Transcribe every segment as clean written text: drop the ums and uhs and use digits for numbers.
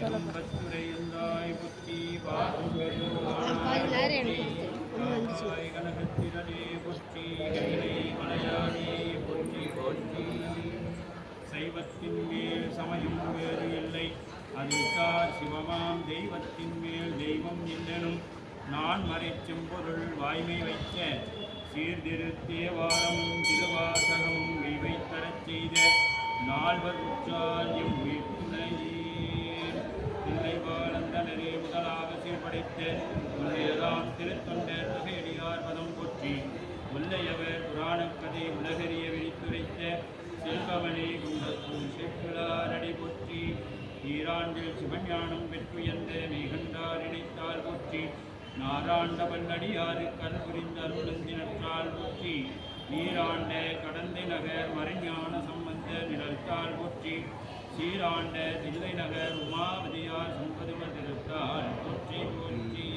பத்துரையந்தாய் புத்தி கனகத்திரே புத்தி மலையாளி புத்தி போற்றி சைவத்தின் மேல் சமயம் வேறு இல்லை அதிர்கார் சிவமாம் தெய்வத்தின் மேல் தெய்வம் இல்லெனும் நான் மறைச்செம்பொருள் வாய்மை வைத்த சீர்திருத்தேவாரமும் திருவாசகமும் வைத்தரச் செய்த நால்வர் உற்றால் எம் உயிர்த்துணையே தில்லை வாழ்ந்தனரே முதலாக சீர்படைத்த உள்ளேதாம் திருத்தொண்டர் தொகையடியார் பதம் போற்றி உள்ளையவர் புராணக்கதை உலகறிய விழித்துரைத்த செல்வமணி குன்றத்தும் செப்பிலாரடி போற்றி ஈராண்டில் சிவஞானம் பெற்றுயர்ந்த மெய்கண்டார் இணைத்தால் போற்றி நாராண்ட பல்லடியாறு கல் புரிந்த அருளந்தினற்றால் போற்றி நீராண்ட கடந்தை நகர் மறைஞான சம்பந்த நிழல்தால் போற்றி சீராண்ட தில்லை நகர் உமாவதியார் சம்பதுவர் திருத்தால் போற்றி போற்றி.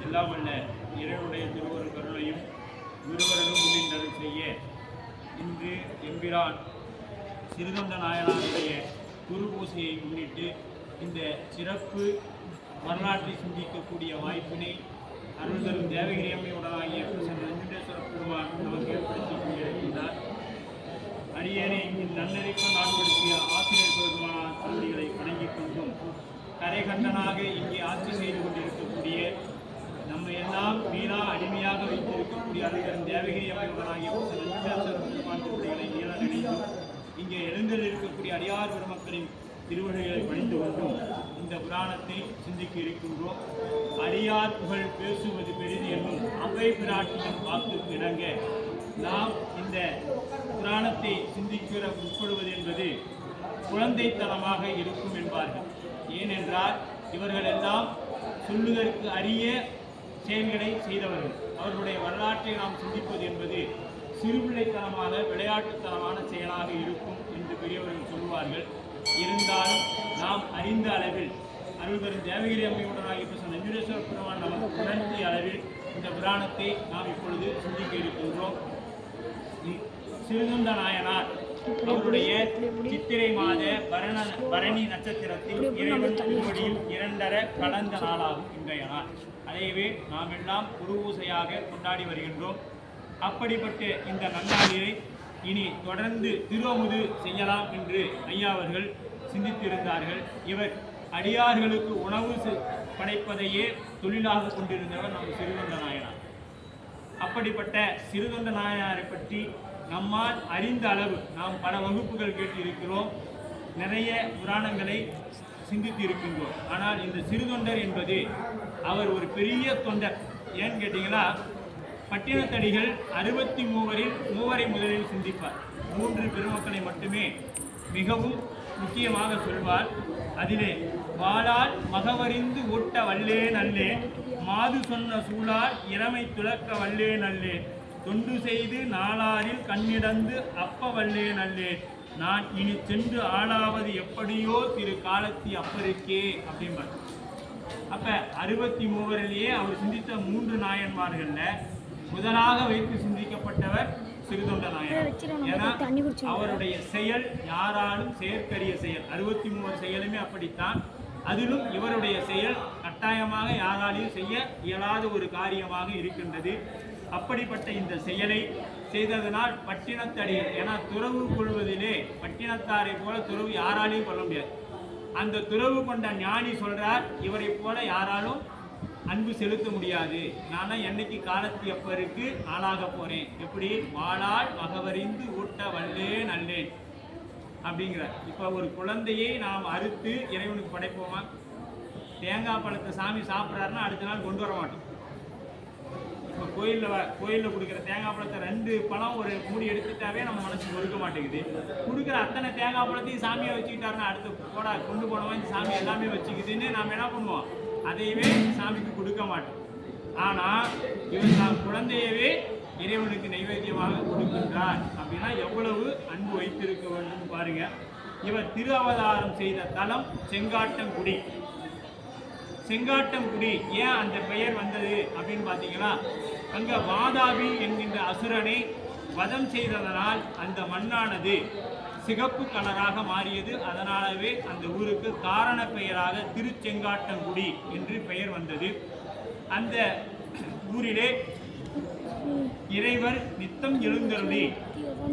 எல்லாம் அல்ல இறைவனுடைய திருவரு கருணையும் குருவரனும் முன்னின்றல் செய்ய இன்று எம்பிரான் சிறுதொண்ட நாயனாருடைய குரு பூசையை முன்னிட்டு இந்த சிறப்பு வரலாற்றை சிந்திக்கக்கூடிய வாய்ப்பினை அருள் தரும் தேவகிரி அம்மையுடனாகிய வெங்கடேஸ்வர பெருமான் நமக்கு ஏற்படுத்தி கொண்டிருக்கின்றார். அடியேனை நன்னறிக்கு நாட்படுத்திய ஆசிரியர் பெருமான தந்தைகளை வணங்கிக் கொண்டும் கரைகண்டனாக இங்கே ஆட்சி செய்து கொண்டிருக்கக்கூடிய நம்மை எல்லாம் மீளா அடிமையாக வைத்திருக்கக்கூடிய அருள் தேவகிரி அம்மையுடனாகிய வெங்கடேஸ்வர பெருமான் திருவடிகளை ஈழ நினைத்தும் இங்கே எழுந்தில் இருக்கக்கூடிய அடியார் பெருமக்களின் திருவடிகளை பணிந்து கொண்டும் இந்த புராணத்தை சிந்திக்க இருக்கின்றோம். அடியார் புகழ் பேசுவது பெரிது என்னும் அவை பிராட்டியின் வாக்குக்கு இணங்க நாம் இந்த புராணத்தை சிந்திக்கிற உட்படுவது என்பது குழந்தைத்தனமாக இருக்கும் என்பார்கள். ஏனென்றால் இவர்கள் எல்லாம் சொல்லுவதற்கு அரிய செயல்களை செய்தவர்கள். அவர்களுடைய வரலாற்றை நாம் சிந்திப்பது என்பது சிறுபிள்ளைத்தனமாக விளையாட்டுத்தனமான செயலாக இருக்கும் என்று பெரியவர்கள் சொல்லுவார்கள். இருந்தாலும் நாம் அறிந்த அளவில் அருள்தரும் தேவகிரி அம்மையுடனாக இப்போ வெங்கடேஸ்வர பெருமான் நமக்கு உணர்த்திய அளவில் இந்த புராணத்தை நாம் இப்பொழுது சிந்திக்க இருக்கின்றோம். சிறுதொண்ட நாயனார் அவருடைய சித்திரை மாத பரணி நட்சத்திரத்தில் இறைவன் திருவடியில் இரண்டர கலந்த நாளாகும் இன்றைய நாள். அதையவே நாம் எல்லாம் குருபூசையாக கொண்டாடி வருகின்றோம். அப்படிப்பட்ட இந்த நன்னாளிலை இனி தொடர்ந்து திருவமுது செய்யலாம் என்று ஐயா அவர்கள் சிந்தித்திருந்தார்கள். இவர் அடியார்களுக்கு உணவு படைப்பதையே தொழிலாக கொண்டிருந்தவர் நம்ம சிறுதொண்ட நாயனார். அப்படிப்பட்ட சிறுதொண்ட நாயனாரை பற்றி நம்மால் அறிந்த அளவு நாம் பல வகுப்புகள் கேட்டிருக்கிறோம், நிறைய புராணங்களை சிந்தித்து இருக்கின்றோம். ஆனால் இந்த சிறுதொண்டர் என்பது அவர் ஒரு பெரிய தொண்டர். ஏன்னு கேட்டீங்களா, பட்டினத்தடிகள் 63 முதலில் சிந்திப்பார். 3 பெருமக்களை மட்டுமே மிகவும் முக்கியமாக சொல்வார். அதிலே வாளால் மகவறிந்து ஊட்ட வல்லே நல்லே, மாது சொன்ன சூழால் இறமை துளக்க வல்லே நல்லே, தொண்டு செய்து நாளாரில் கண்ணிடந்து அப்ப வல்லே நல்லே, நான் இனி சென்று ஆளாவது எப்படியோ திரு காலத்தி அப்பருக்கே அப்படிம்பார். அப்ப 63 அவர் சிந்தித்த 3 நாயன்மார்கள்ல முதலாக வைத்து சிந்திக்கப்பட்டவர் சிறுதொண்ட நாயனார். ஏன்னா அவருடைய செயல் யாராலும் செயற்கரிய செயல். 63 செயலுமே அப்படித்தான். அதிலும் இவருடைய செயல் கட்டாயமாக யாராலையும் செய்ய இயலாத ஒரு காரியமாக இருக்கின்றது. அப்படிப்பட்ட இந்த செயலை செய்ததனால் பட்டினத்தடிகள், ஏன்னா துறவு கொள்வதிலே பட்டினத்தாரை போல துறவு யாராலையும் கொள்ள முடியாது. அந்த துறவு கொண்ட ஞானி சொல்றார், இவரை போல யாராலும் அன்பு செலுத்த முடியாது. நான் என்னைக்கு காலத்தி அப்பருக்கு ஆளாக போறேன், எப்படி வாளால் மகவறிந்து ஊட்ட வல்லே நல்லேன் அப்படிங்கிறார். இப்போ ஒரு குழந்தையை நாம் அறுத்து இறைவனுக்கு படைப்போமா? தேங்காய் பழத்தை சாமி சாப்பிட்றாருன்னா அடுத்த நாள் கொண்டு வர மாட்டோம். இப்போ கோயிலில் கொடுக்குற தேங்காய் பழத்தை 2 பழம் ஒரு மூடி எடுத்துட்டாவே நம்ம மனசு ஒதுக்க மாட்டேங்குது. கொடுக்குற அத்தனை தேங்காய் பழத்தையும் சாமியை வச்சுக்கிட்டாருன்னா அடுத்து கொண்டு போனவன் சாமி எல்லாமே வச்சுக்குதுன்னு நாம் என்ன பண்ணுவோம்? அதையவே சாமிக்கு கொடுக்க மாட்டோம். ஆனால் இவர் நாம் குழந்தையவே இறைவனுக்கு நைவேத்தியமாக கொடுக்கின்றார் அப்படின்னா எவ்வளவு அன்பு வைத்திருக்க வேண்டும் பாருங்க. இவர் திரு அவதாரம் செய்த தலம் செங்காட்டங்குடி. செங்காட்டங்குடி ஏன் அந்த பெயர் வந்தது அப்படின்னு பார்த்தீங்கன்னா, அங்கே வாதாபி என்கின்ற அசுரனை வதம் செய்ததனால் அந்த மண்ணானது சிகப்பு கலராக மாறியது. அதனாலவே அந்த ஊருக்கு காரண பெயராக திருச்செங்காட்டங்குடி என்று பெயர் வந்தது. அந்த ஊரிலே இறைவர் நித்தம் எழுந்தருளி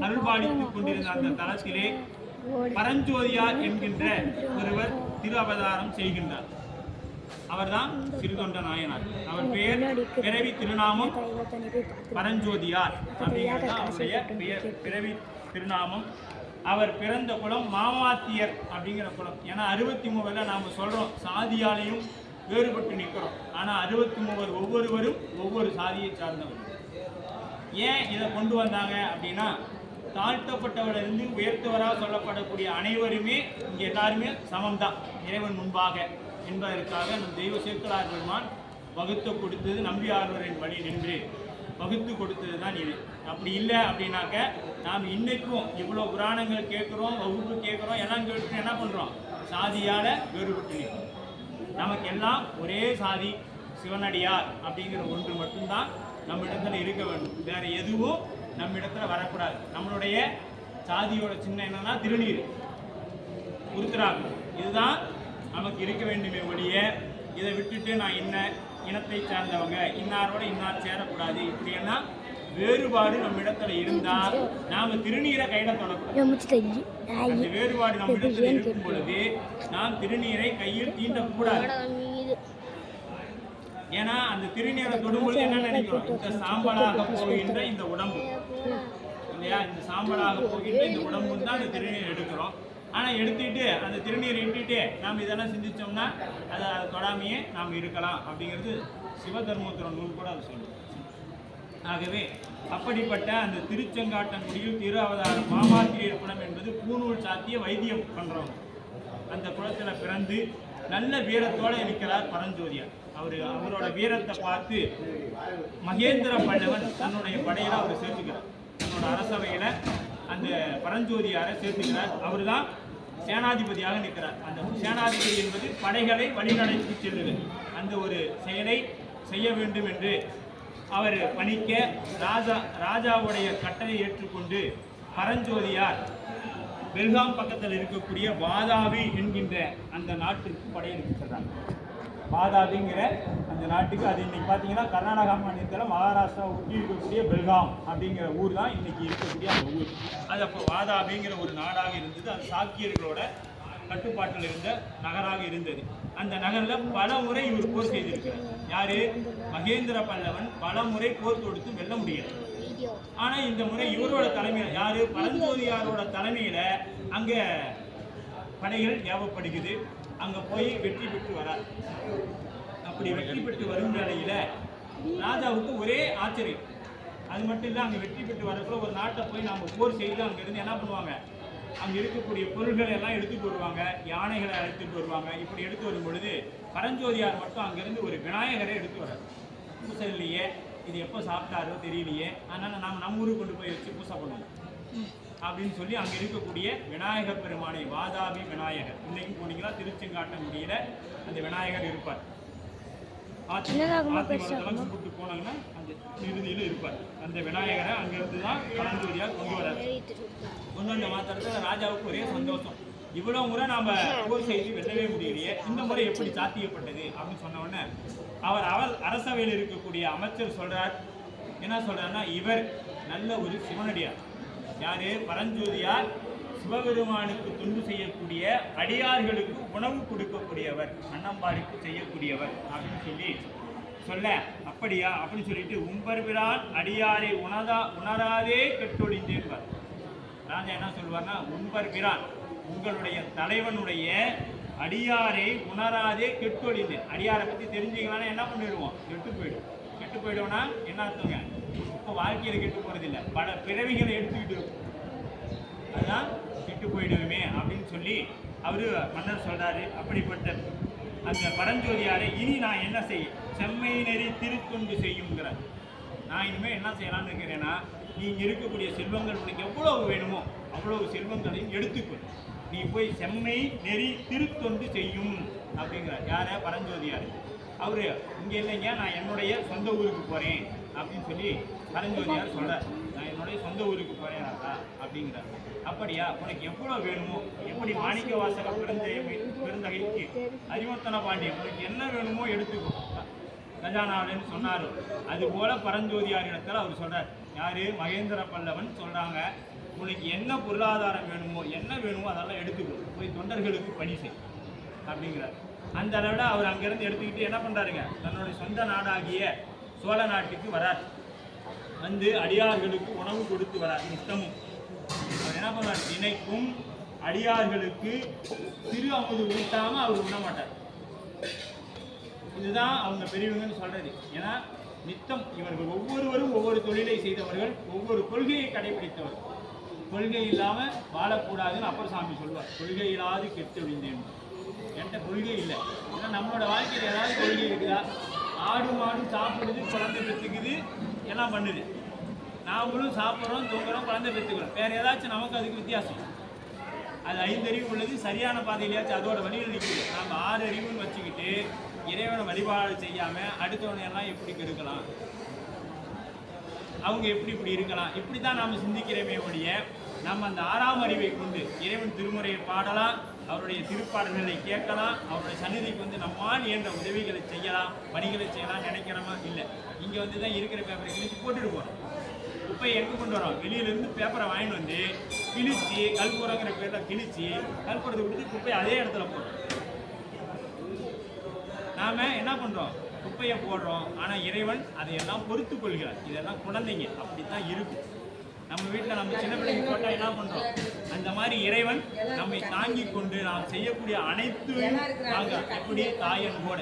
அருள்பாலித்துக் கொண்டிருந்த அந்த தலத்திலே பரஞ்சோதியார் என்கின்ற ஒருவர் திரு அவதாரம் செய்கின்றார். அவர்தான் சிறுதொண்ட நாயனார். அவர் பெயர் பிறவி திருநாமம் பரஞ்சோதியார் அப்படிங்கிறது அவருடைய பிறவி திருநாமம். அவர் பிறந்த குலம் மாமாத்தியர் அப்படிங்கிற குலம். ஏன்னா 63 நாம சொல்றோம் சாதியாலையும் வேறுபட்டு நிற்கிறோம். ஆனா 63 ஒவ்வொருவரும் ஒவ்வொரு சாதியை சார்ந்தவர். ஏன் இதை கொண்டு வந்தாங்க அப்படின்னா, தாழ்த்தப்பட்டவரிலிருந்து உயர்த்தவராக சொல்லப்படக்கூடிய அனைவருமே இங்கே எல்லாருமே சமம்தான் இறைவன் முன்பாக என்பதற்காக நம் தெய்வ சேக்கலார் பெருமான் வகுத்து கொடுத்தது நம்பியார்வரின் வழி நின்று வகுத்து கொடுத்தது தான் இது. அப்படி இல்லை அப்படின்னாக்க நாம் இன்னைக்கும் இவ்வளோ புராணங்கள் கேட்குறோம், வகுப்பு கேட்குறோம், எல்லாம் கேட்டு என்ன பண்ணுறோம், சாதியால் வேறுபட்டு நிற்கிறோம். நமக்கு எல்லாம் ஒரே சாதி சிவனடியார் அப்படிங்கிற ஒன்று மட்டும்தான் நம்ம இடத்துல இருக்க வேண்டும். வேற எதுவும் நம்ம இடத்துல வரக்கூடாது. நம்மளுடைய சாதியோட சின்ன என்னன்னா திருநீர், உருத்திராகம், இதுதான் நமக்கு இருக்க வேண்டுமே ஒழிய இதை விட்டுட்டு நான் என்ன இனத்தை சார்ந்தவங்க இன்னாரோட இன்னார் சேரக்கூடாது இப்படின்னா வேறுபாடு நம்ம இடத்துல இருந்தா நாம திருநீரை கையில தொடக்கூடாது. அந்த வேறுபாடு நம்ம இடத்துல இருக்கும் பொழுது நாம் திருநீரை கையில் தீண்டக்கூடாது. ஏன்னா அந்த திருநீரை தொடும்பொழுது என்ன நினைக்கிறோம், இந்த சாம்பலாக போகின்ற இந்த உடம்பு இல்லையா, இந்த சாம்பலாக போகின்ற இந்த உடம்பு தான் அந்த திருநீர் எடுக்கிறோம். ஆனால் எடுத்துட்டு அந்த திருநீரை இட்டுட்டு நாம் இதெல்லாம் சிந்திச்சோம்னா அதை தொடாமையே நாம் இருக்கலாம் அப்படிங்கிறது சிவதர்மோத்தர நூல் கூட அது சொல்லுவோம். ஆகவே அப்படிப்பட்ட அந்த திருச்செங்காட்டங்குடியில் திரு அவதாரம் மாமாத்திரியர் குலம் என்பது பூநூல் சாத்திய வைத்தியம் பண்றவங்க. அந்த குலத்தில் பிறந்து நல்ல வீரத்தோடு இருக்கிறார் பரஞ்சோதியார். அவரோட வீரத்தை பார்த்து மகேந்திர பல்லவன் தன்னுடைய படையில அவர் சேர்த்துக்கிறார். தன்னோட அரசவையில அந்த பரஞ்சோதியாரை சேர்த்துக்கிறார். அவர் தான் சேனாதிபதியாக நிற்கிறார். அந்த சேனாதிபதி என்பது படைகளை வழிநடத்தி செல்லுது. அந்த ஒரு செயலை செய்ய வேண்டும் என்று அவர் பணிக்க ராஜாவுடைய கட்டளை ஏற்றுக்கொண்டு பரஞ்சோதியார் பெல்காம் பக்கத்தில் இருக்கக்கூடிய வாதாபி என்கின்ற அந்த நாட்டிற்கு படையெடுக்கிறார். வாதாபிங்கிற அந்த நாட்டுக்கு, அது இன்னைக்கு பார்த்தீங்கன்னா கர்நாடகா மாநிலத்தில் மகாராஷ்டிரா ஒட்டி இருக்கக்கூடிய பெல்காம் அப்படிங்கிற ஊர் தான் இன்னைக்கு இருக்கக்கூடிய அந்த ஊர். அது அப்போ வாதாபிங்கிற ஒரு நாடாக இருந்தது. அது சாக்கியர்களோட கட்டுப்பாட்டில் இருந்த நகராக இருந்தது. அந்த நகரில் பல முறை இவர் போர் செய்திருக்கிறார். யாரு? மகேந்திர பல்லவன் பல முறை போர் தொடுத்து வெல்ல முடியல. ஆனா இந்த முறை இவரோட தலைமையில, யாரு? பரஞ்சோதியாரோட தலைமையில அங்க படைகள் ஏவப்படுகிறது. அங்க போய் வெற்றி பெற்று வரார். அப்படி வெற்றி பெற்று வரும் வேளையில ராஜாவுக்கு ஒரே ஆச்சரியம். அது மட்டும் இல்லை, அங்கே வெற்றி பெற்று வரக்குள்ள ஒரு நாட்டை போய் நாம் போர் செய்து அங்கேருந்து என்ன பண்ணுவாங்க, அங்கே இருக்கக்கூடிய பொருள்களை எல்லாம் எடுத்துட்டு வருவாங்க, யானைகளை எடுத்துட்டு வருவாங்க. இப்படி எடுத்து வரும் பொழுது பரஞ்சோதியார் மட்டும் அங்கேருந்து ஒரு விநாயகரை எடுத்து வர்றார். பூசை இல்லையே, இது எப்போ சாப்பிட்டாரோ தெரியலையே, அதனால் நாம் நம்ம ஊருக்கு கொண்டு போய் வச்சு பூசை பண்ணுவோம் அப்படின்னு சொல்லி அங்கே இருக்கக்கூடிய விநாயகர் பெருமானை, வாதாபி விநாயகர், இன்னைக்கு போனீங்கன்னா திருச்செங்காட்டங்குடியில அந்த விநாயகர் இருப்பார். கூப்பிட்டு போனாங்கன்னா அந்த இறுதியில் இருப்பார். அந்த விநாயகரை அங்கிருந்து தான் பரஞ்சோதியார் கொண்டு வரார். கொண்டு வந்த மாத்திரத்தில் ராஜாவுக்கு ஒரே சந்தோஷம். இவ்வளவு முறை நாம போர் செய்து வெல்லவே முடியலையே, இந்த முறை எப்படி சாத்தியப்பட்டது அப்படின்னு சொன்ன உடனே அவர் அரசவையில் இருக்கக்கூடிய அமைச்சர் சொல்றார். என்ன சொல்றாருன்னா, இவர் நல்ல ஒரு சிவனடியார். யாரு? பரஞ்சோதியார் சிவபெருமானுக்கு தொண்டு செய்யக்கூடிய அடியார்களுக்கு உணவு கொடுக்கக்கூடியவர், அன்னம்பாடிக்கு செய்யக்கூடியவர் அப்படின்னு சொல்லி சொல்ல, அப்படியா அப்படின்னு சொல்லிட்டு உம்பர்பிரான் அடியாரை உணராதே கெட்டொழிந்தேன்பார். ராஜா என்ன சொல்வார்னா, உம்பர்பிரான் உங்களுடைய தலைவனுடைய அடியாரை உணராதே கெட்டொழிந்தேன். அடியாரை பற்றி தெரிஞ்சுக்கலாம்னா என்ன பண்ணிடுவோம், கெட்டு போயிடுவோம்னா என்ன அர்த்தங்க, இப்போ வாழ்க்கையில் கெட்டு போகிறதில்லை, பல பிறவிகளை எடுத்துக்கிட்டு இருக்கும், அதுதான் கெட்டு போயிடுவோமே அப்படின்னு சொல்லி அவரு மன்னர் சொல்றாரு. அப்படிப்பட்ட அந்த பரஞ்சோதியாரை இனி நான் என்ன செய்ய, செம்மை நெறி திருத்தொண்டு செய்யுங்கிறார். நான் இனிமேல் என்ன செய்யலாம்னு இருக்கிறேன்னா, நீங்க இருக்கக்கூடிய செல்வங்கள் உனக்கு எவ்வளவு வேணுமோ அவ்வளவு செல்வங்களையும் எடுத்துக்கொள், நீ போய் செம்மை நெறி திருத்தொண்டு செய்யும் அப்படிங்கிறார். யார? பரஞ்சோதியார். அவரு இங்கே இல்லைங்க, நான் என்னுடைய சொந்த ஊருக்கு போறேன் அப்படின்னு சொல்லி பரஞ்சோதியார் சொல்கிறார், நான் என்னுடைய சொந்த ஊருக்கு போகிறேனாக்கா அப்படிங்கிறார். அப்படியா, உனக்கு எவ்வளோ வேணுமோ, எப்படி மாணிக்க வாசக பெருந்தகைக்கு அறிவர்த்தன பாண்டியன் உனக்கு என்ன வேணுமோ எடுத்துக்கோ கஜானாவில்னு சொன்னார். அதுபோல் பரஞ்சோதியாரிடத்தில் அவர் சொல்கிறார், யார் மகேந்திர பல்லவன் சொல்கிறாங்க, உனக்கு என்ன பொருளாதாரம் வேணுமோ என்ன வேணுமோ அதெல்லாம் எடுத்துக்கோ, போய் தொண்டர்களுக்கு பணி செய் அப்படிங்கிறார். அந்த அளவில் அவர் அங்கேருந்து எடுத்துக்கிட்டு என்ன பண்ணுறாருங்க, தன்னுடைய சொந்த நாடாகிய சோழ நாட்டுக்கு வரார். வந்து அடியார்களுக்கு உணவு கொடுத்து வரார். நித்தமும் அவர் என்ன பண்ணுறார், தினைக்கும் அடியார்களுக்கு திரு அமுது ஊட்டாமல் அவர் உண்ண மாட்டார். இதுதான் அவங்க பெரியவங்கன்னு சொல்கிறது. ஏன்னா நித்தம் இவர்கள் ஒவ்வொருவரும் ஒவ்வொரு தொழிலை செய்தவர்கள், ஒவ்வொரு கொள்கையை கடைபிடித்தவர்கள். கொள்கை இல்லாமல் வாழக்கூடாதுன்னு அப்பர் சாமி சொல்வார். கொள்கை இல்லாது கெட்டு விழுந்தேன். என்கிட்ட கொள்கை இல்லை. ஏன்னா நம்மளோட வாழ்க்கையில் ஏதாவது கொள்கை இருக்குதா? ஆடு மாடு சாப்பிடுது, குழந்தை பெற்றுக்குது, எல்லாம் பண்ணுது. நாமளும் சாப்பிட்றோம், தூங்குறோம், குழந்தை பெற்றுக்கிறோம். வேறு ஏதாச்சும் நமக்கு அதுக்கு வித்தியாசம்? அது 5 அறிவு உள்ளது, சரியான பாதையிலேயாச்சும் அதோட வழியில் நிற்குது. நம்ம 6 அறிவுன்னு வச்சுக்கிட்டு இறைவனை வழிபாடு செய்யாமல் அடுத்தவனை எல்லாம் எப்படி கெடுக்கலாம், அவங்க எப்படி இப்படி இருக்கலாம், இப்படி தான் நாம் சிந்திக்கிறோமே ஒழிய நம்ம அந்த 6ஆம் அறிவை கொண்டு இறைவன் திருமுறையை பாடலாம், அவருடைய திருப்பாடல்களை கேட்கலாம், அவருடைய சந்நிதிக்கு வந்து நம்மால் இயன்ற உதவிகளை செய்யலாம், பணிகளை செய்யலாம் நினைக்கிறோமா? இல்லை. இங்கே வந்து தான் இருக்கிற பேப்பரை கிழிச்சு போட்டுட்டு போகிறோம். குப்பையை எங்கே கொண்டு வரோம்? வெளியிலேருந்து பேப்பரை வாங்கிட்டு வந்து கிழிச்சு கல்புரங்கிற பேரில் கிழிச்சு கல்புரத்தை கொடுத்து குப்பையை அதே இடத்துல போடுறோம். நாம் என்ன பண்ணுறோம்? குப்பையை போடுறோம். ஆனால் இறைவன் அதையெல்லாம் பொறுத்து கொள்கிறார். இதெல்லாம் குழந்தைங்க அப்படித்தான் இருக்கும். நம்ம வீட்டில் நம்ம சின்ன பிள்ளைங்க போட்டால் என்ன பண்ணுறோம்? அந்த மாதிரி இறைவன் நம்மை தாங்கி கொண்டு நாம் செய்யக்கூடிய அனைத்து நாங்கள் எப்படி தாயன் கூட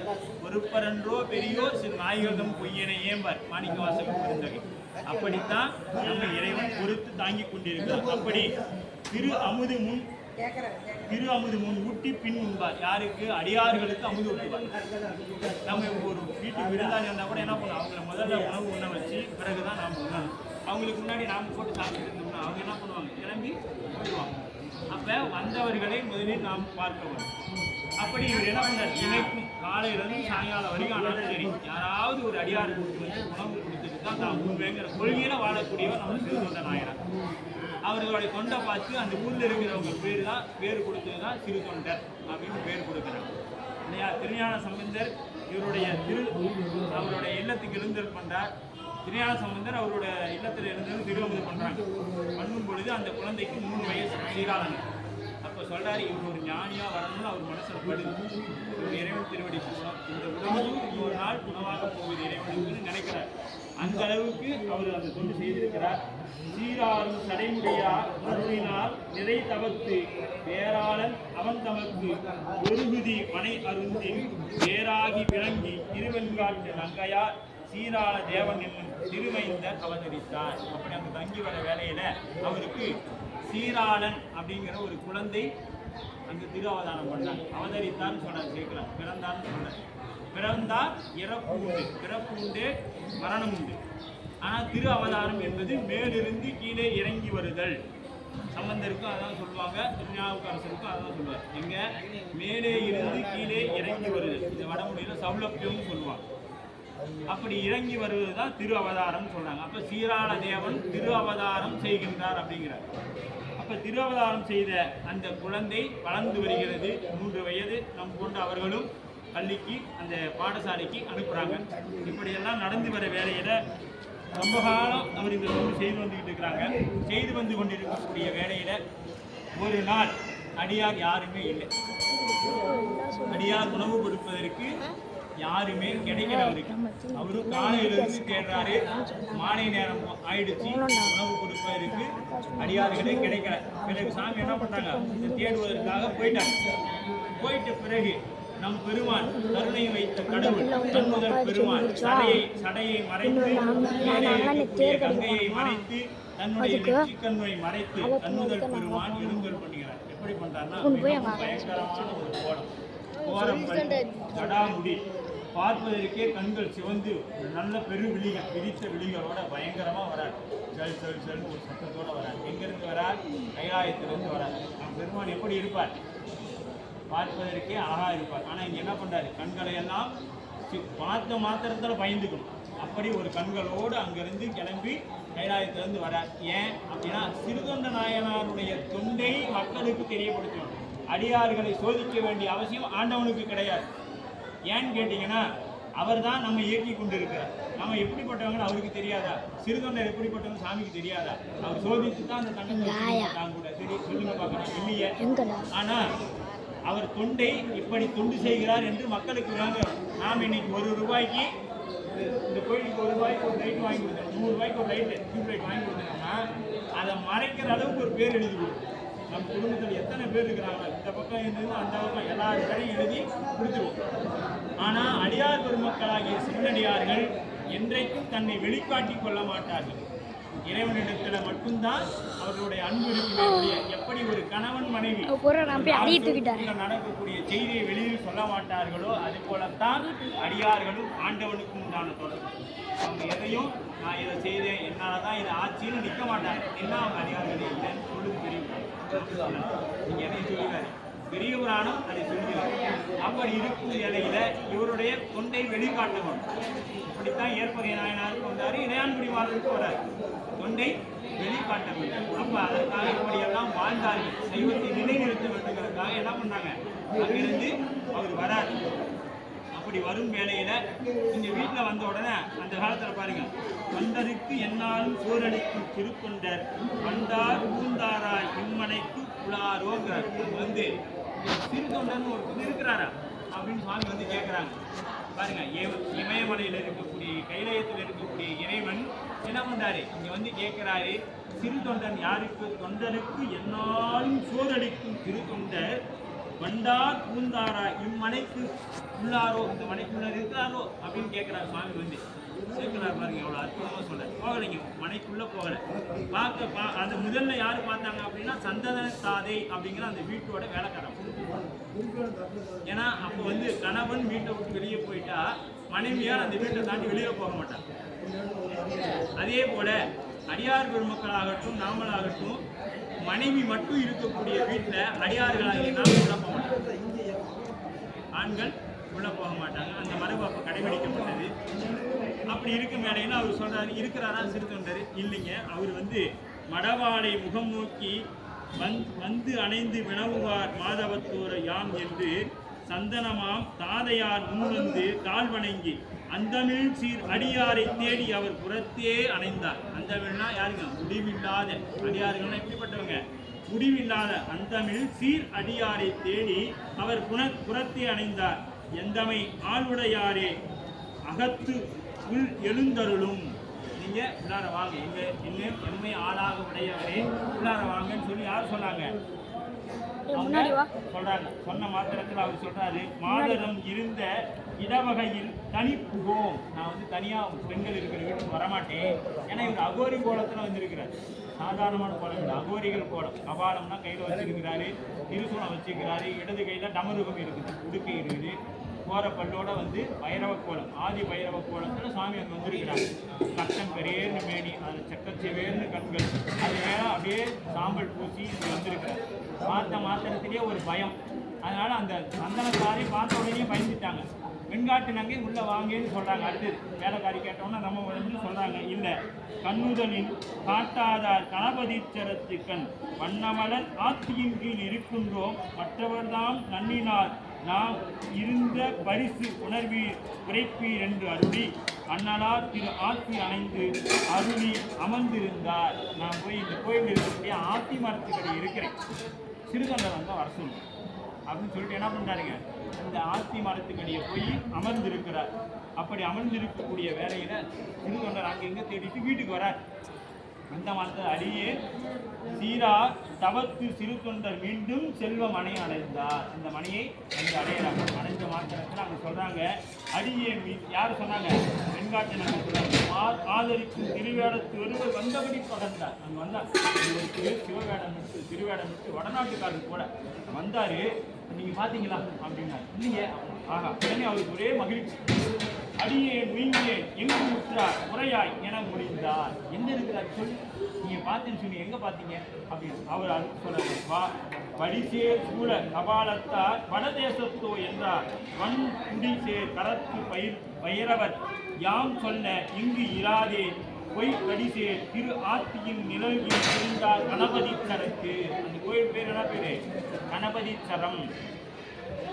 ஒருப்பரன்றோ பெரியோர் சிறு நாய்களும் பொய்யனை ஏம்பார் மாணிக்க வாசகம் பெருந்தகை. அப்படித்தான் நம்ம இறைவன் பொறுத்து தாங்கி கொண்டிருக்கிறார். அப்படி திரு அமுது முன் ஊட்டி பின் உண்பார். யாருக்கு? அடியார்களுக்கு அமுது ஊட்டுவார். நம்ம ஒரு வீட்டுக்கு விருந்தாளி வந்தால் கூட என்ன பண்ணுவோம்? அவங்கள முதல்ல உணவு உண்ண வச்சு பிறகுதான் நாம் உண்ணணும். அவங்களுக்கு முன்னாடி நாம் போட்டு சாப்பிட்டு இருந்தோம்னா அவங்க என்ன பண்ணுவாங்க? கிளம்பி போடுவாங்க. அப்போ வந்தவர்களை முதலில் நாம் பார்க்க வரும். அப்படி இவர் என்ன பண்ணார்? இணைக்கும் காலையிலிருந்து சாயங்காலம் வரைக்கும் ஆனாலும் சரி யாராவது ஒரு அடியாருக்கு வந்து உணவு கொடுத்துட்டு தான் தான் உண்மைங்கிற கொள்கையில் வாழக்கூடியவர் நம்ம சிறுதொண்ட நாயனார். அவர்களுடைய தொண்டை பார்த்து அந்த ஊரில் இருக்கிறவங்க பேர் கொடுத்தது தான் சிறு தொண்டர் அப்படின்னு பேர் கொடுக்குறாங்க இல்லையா? திருஞான சம்பந்தர் இவருடைய அவருடைய இல்லத்துக்கு எழுந்தல் பண்ணுறார். திருஞான சம்பந்தர் அவருடைய இல்லத்தில் இருந்து திருவமுது பண்ணுறாங்க. பண்ணும் பொழுது அந்த குழந்தைக்கு 3 வயசு சீராளன். அப்போ சொல்கிறார், இவர் ஒரு ஞானியாக வரணும்னு அவர் மனசில் படுது. இவர் இறைவன் திருவடி போகணும், இந்த உணவு இன்னொரு நாள் உணவாக போகுது இறைவனுக்குன்னு நினைக்கிறார். அந்த அளவுக்கு அவர் அந்த தொண்டு செய்திருக்கிறார். சீராரும் சடைமுடியார் அருளினால் நிறை தவத்து பேராளன் அவன் தமக்கு ஒருகுதி மனை அருந்தின் பேராகி விளங்கி திருவெண்காட்டு நங்கையார் சீராள தேவன் என்னும் திருமைந்தர் அவதரித்தார். அப்படி அங்கே தங்கி வர வேலையில் அவருக்கு சீராளன் அப்படிங்கிற ஒரு குழந்தை அங்கே திரு அவதாரம் பண்ணார். அவதரித்தார்னு சொன்னார், சேர்க்கிறார். பிறந்தார்னு சொன்னார். பிறந்தார் இறப்பு உண்டு, பிறப்பு உண்டு, மரணம் உண்டு. ஆனால் திரு அவதாரம் என்பது மேலிருந்து கீழே இறங்கி வருதல். சம்பந்தருக்கும் அதான் சொல்லுவாங்க, திருஞாவுக்கரசருக்கும் அதான் சொல்லுவார். எங்கே மேலே இருந்து கீழே இறங்கி வருதல், இந்த வடமொழியில் சௌலபியம்னு சொல்லுவாங்க. அப்படி இறங்கி வருவது தான் திரு அவதாரம்னு சொல்கிறாங்க. அப்போ சீராள தேவன் திரு அவதாரம் செய்கின்றார் அப்படிங்கிறார். அப்போ திரு அவதாரம் செய்த அந்த குழந்தை வளர்ந்து வருகிறது. 3 வயது. நம் போன்ற அவர்களும் பள்ளிக்கு அந்த பாடசாலைக்கு அனுப்புகிறாங்க. இப்படியெல்லாம் நடந்து வர வேலையில் ரொம்ப காலம் அவர் இந்த தொண்டு செய்து வந்துக்கிட்டு இருக்கிறாங்க. செய்து வந்து கொண்டிருக்கக்கூடிய வேலையில் ஒரு நாள் அடியார் யாருமே இல்லை. அடியார் உணவு கொடுப்பதற்கு யாருமே கிடைக்கிறவருக்கு. அவரும் காலையிலிருந்து தேடுறாரு. மாலை நேரம் ஆயிடுச்சு, உணவு கொடுப்பதற்கு அடியார்களே கிடைக்கல. பிறகு சாமி என்ன பண்ணுறாங்க? தேடுவதற்காக போயிட்ட பிறகு நம் பெருமான் கருணை வைத்த கடவுள் தன்முதல் பெருமான் சடையை மறைத்து கங்கையை மறைத்து தன்னுடைய நெற்றிக்கண்மை மறைத்து தன்முதல் பெருமான் எழுந்தருள் பண்ணுகிறார். எப்படி பண்றாருன்னா பயங்கரமான ஒரு கோரம் ஜடாமுடி, பார்ப்பதற்கே கண்கள் சிவந்து நல்ல விழிகள் விரித்த விழிகளோட பயங்கரமா வரார். செல் செல் செல்னு ஒரு சத்தத்தோட வரார். எங்கிருந்து வரார்? கைலாயத்திலிருந்து வரார். நம் பெருமான் எப்படி இருப்பார்? பார்ப்பதற்கே அழகாக இருப்பார். ஆனால் இங்கே என்ன பண்ணுறாரு? கண்களை எல்லாம் பார்த்த மாத்திரத்தில் பயந்துக்கணும். அப்படி ஒரு கண்களோடு அங்கிருந்து கிளம்பி கைலாயத்திலிருந்து வரார். ஏன் அப்படின்னா சிறுதொண்ட நாயனாருடைய தொண்டை மக்களுக்கு தெரியப்படுத்தணும். அடியார்களை சோதிக்க வேண்டிய அவசியம் ஆண்டவனுக்கு கிடையாது. ஏன்னு கேட்டீங்கன்னா அவர் தான் நம்ம இயக்கி கொண்டிருக்கிறார். நம்ம எப்படிப்பட்டவங்க அவருக்கு தெரியாதா? சிறுதொண்டர் எப்படிப்பட்டவங்க சாமிக்கு தெரியாதா? அவர் சோதித்து தான் அந்த தங்கத்தை கூட சரி சொல்லுங்க பார்க்கலாம் இல்லையே. ஆனா அவர் தொண்டை இப்படி தொண்டு செய்கிறார் என்று மக்களுக்கு விளங்கும். நாம் இன்னைக்கு ₹1 இந்த கோயிலுக்கு ₹1 ஒரு லைட் வாங்கி கொடுத்தோம், ₹100 ஒரு லைட் டியூப் லைட் வாங்கி கொடுத்தோம்னா அதை மறைக்கிற அளவுக்கு ஒரு பேர் எழுதி கொடுக்கும். நம்ம குடும்பத்தில் எத்தனை பேர் இருக்கிறாங்க, இந்த பக்கம் இருந்து அந்த பக்கம் எல்லா பேரையும் எழுதி கொடுத்துருவோம். ஆனால் அடியார் பெருமக்களாகிய சிவனடியார்கள் என்றைக்கும் தன்னை வெளிக்காட்டிக் கொள்ள மாட்டார்கள். இறைவனிடத்தில் மட்டும்தான் அவர்களுடைய அன்பு இருக்கிற எப்படி ஒரு கணவன் மனைவி நடக்கக்கூடிய செய்தியை வெளியில் சொல்ல மாட்டார்களோ அது போலத்தான் அடியார்களும் ஆண்டவனுக்கும் உண்டான தொடர்பு. அவங்க எதையும் நான் இதை செய்தேன் என்னால் தான் இதை ஆட்சின்னு நிற்க மாட்டாங்க. என்ன அவங்க அடியார்கள் இல்லைன்னு சொல்லுது பெரிய நீங்க எதையும் சொல்லுவாரு பெரிய புராணம் அதை சொல்லுகிறார். அப்படி இருக்கும் நிலையில இவருடைய தொண்டை வெளிக்காட்டணும். இப்படித்தான் ஏற்பகை நாயனாருக்கு வந்தாரு, இளையான்குடி மாதத்துக்கு வராரு, தொண்டை வெளிக்காட்ட வேண்டும். அப்ப அதற்காக இப்படியெல்லாம் வாழ்ந்தார்கள். சைவத்தை நிலைநிறுத்த வேண்டுங்கிறதுக்காக என்ன பண்ணாங்க, அங்கிருந்து அவர் வராரு. அப்படி வரும் வேலையில இங்க வீட்டுல வந்த உடனே அந்த காலத்துல பாருங்க, வந்தருக்கு என்னாலும் சோரடிக்கும் திருத்தொண்டர் வந்தார் பூந்தாராய் இம்மனைக்கு புலாரோங்கிறார். வந்து திருத்தொண்டர்னு ஒருத்தர் இருக்கிறாரா அப்படின்னு சுவாமி வந்து கேட்கிறாங்க. பாருங்க, இமயமலையில் இருக்கக்கூடிய கைலாயத்தில் இருக்கக்கூடிய இறைவன் என்ன பண்றாரு, இங்க வந்து கேட்கிறாரு, சிறு தொண்டன் யாருக்கு? தொண்டருக்கு என்னாலும் சோரடிக்கும் திருத்தொண்டர் வண்டார் பூந்தாரா இம்மனைக்கு உள்ளாரோ, இந்த மனைக்குள்ள இருக்கிறாரோ அப்படின்னு கேட்கிறார் சுவாமி வந்து. சேர்க்கிறார் பாருங்க, எவ்வளோ அற்புதமாக சொல்ல. போகலைங்க, மனைக்குள்ள போகல. அந்த முதல்ல யாரு பார்த்தாங்க அப்படின்னா சந்தன தாதை அப்படிங்கிற அந்த வீட்டோட வேலைக்காரன். ஏன்னா அப்போ வந்து கணவன் வீட்டை விட்டு வெளியே போயிட்டா மனைவியார் அந்த வீட்டை தாண்டி வெளியே போக மாட்டாங்க. அதே போல அடியார் பெருமக்களாகட்டும் நாமளாகட்டும் மனைவி மட்டும் இருக்கக்கூடிய வீட்டில் அடியார்களாகிய நாம் உள்ள போக மாட்டாங்க, ஆண்கள் உள்ள போக மாட்டாங்க. அந்த மரபு அப்போ கடைபிடிக்கப்பட்டது. அப்படி இருக்கும் வேலையில அவர் சொல்றாரு, இருக்கிறாரா சிறுத்தொண்டர்? இல்லைங்க, அவர் வந்து மடவாளை முகம் நோக்கி வந்து அணைந்து வினவுவார் மாதவத்தோர யாம் என்று சந்தனமாம் தாதையார் முன்வந்து கால் வணங்கி அந்தமிழ் சீர் அடியாரை தேடி அவர் புறத்தே அணைந்தார். அந்தமிழ்னா யாருங்க? முடிவில்லாத அடியார்கள்னா எப்படிப்பட்டவங்க? முடிவில்லாத அந்தமிழ் சீர் அடியாரை தேடி அவர் புறத்தே அணைந்தார். எந்தமை ஆளுடையாரே அகத்து உள் எழுந்தருளும். நீங்க உள்ளார வாங்க, எங்க எம்மை ஆளாக உடையவரே உள்ளார வாங்கன்னு சொல்லி யார் சொன்னாங்க? சொல்றாங்க. சொன்ன மாத்திரத்தில் அவர் சொல்றாரு, மாதரம் இருந்த இடவகையில் தனிப்புகோம். நான் வந்து தனியா பெண்கள் இருக்கிற வீட்டுக்கு வரமாட்டேன். ஏன்னா இவர் அகோரி கோலத்துல வந்திருக்கிறார். சாதாரணமான கோலம் இல்லை, அகோரிகள் கோலம். கபாலம்னா கையில வச்சிருக்கிறாரு, திருசூலம் வச்சிருக்கிறாரு, இடது கையில டமருகம் இருக்குது, உடுக்கை இருக்குது, கோர பல்லோட வந்து பைரவ கோலம், ஆதி பைரவ கோலத்துல சுவாமி அங்கே வந்திருக்கிறாங்க. கட்டம் பெரியர்னு மேனி, அது சக்கச்செவேர்னு கண்கள், அது மேலே அப்படியே சாம்பல் பூசி இங்கே வந்திருக்கிறார். பார்த்த மாத்திரத்திலேயே ஒரு பயம். அதனால அந்த சந்தனத்தாரை பார்த்த உடனே பயந்துட்டாங்க. வெண்காட்டு உள்ள வாங்கன்னு சொல்றாங்க. அடுத்தது வேலைக்காரி கேட்டோம்னா நம்ம வந்து சொல்றாங்க, இல்லை கண்ணுதலில் காட்டாதார் கணபதீச்சரத்து கண் வண்ணமலர் ஆத்தியின் கீழ் இருக்கின்றோம் மற்றவர்தாம் நன்னினார் நாம் இருந்த பரிசு உணர்வீர் குறைப்பீர் என்று அருளி அண்ணலார் திரு ஆத்தி அணைந்து அருளி அமர்ந்திருந்தார். நான் போய் இந்த கோயில் இருக்கக்கூடிய ஆத்தி மரத்துக்கடி இருக்கிறேன், சிறுதொண்டர் வந்தால் வர சொல்லுங்க அப்படின்னு சொல்லிட்டு என்ன பண்ணுறாருங்க, இந்த ஆத்தி மரத்துக்கடியை போய் அமர்ந்திருக்கிறார். அப்படி அமர்ந்திருக்கக்கூடிய வேலையில சிறுதொண்டர் அங்கே எங்கே தேடிட்டு வீட்டுக்கு வரார். அந்த மரத்தை அடியே சீரா தவத்து சிறு தொண்டர் மீண்டும் செல்வ மனை அடைந்தார். இந்த மனையை அங்கே அடையிறாங்க. அடைஞ்ச மாத்திரத்தில் அங்கே சொல்றாங்க, அடியே யார் சொன்னாங்க? வெண்காட்டு நாங்கள் சொல்றாங்க, ஆதரிக்கும் திருவேடத்து ஒருவர் வந்தபடி பகர்ந்தார். அங்கே வந்தார், சிவவேடம் விட்டு திருவேடம் விட்டு வடநாட்டுக்காரர் கூட வந்தாரு. நீங்க பாத்தீங்களா அப்படின்னா, இல்லையே. ஆகா, உடனே அவருக்கு ஒரே மகிழ்ச்சி. அடியே மீண்டேன் எங்கு முற்றார் முறையாய் என முடிந்தார். எங்க இருக்கிறார் சொல்லி நீங்க பார்த்தேன்னு சொல்லி எங்க பார்த்தீங்க அப்படின்னு அவர் அதுக்கு சொல்றாரு. வடிசேர் சூழ கபாலத்தார் வடதேசத்தோ என்றார் வன் குடிசேர் கரத்து பயிர் வைரவர் யாம் சொல்ல இங்கு இராதே பொய் கடிசே திரு ஆத்தியின் நிழல்கின் இருந்தார் கணபதீச்சரத்து. அந்த கோயில் பேர் என்ன பேரு? கணபதீச்சரம்.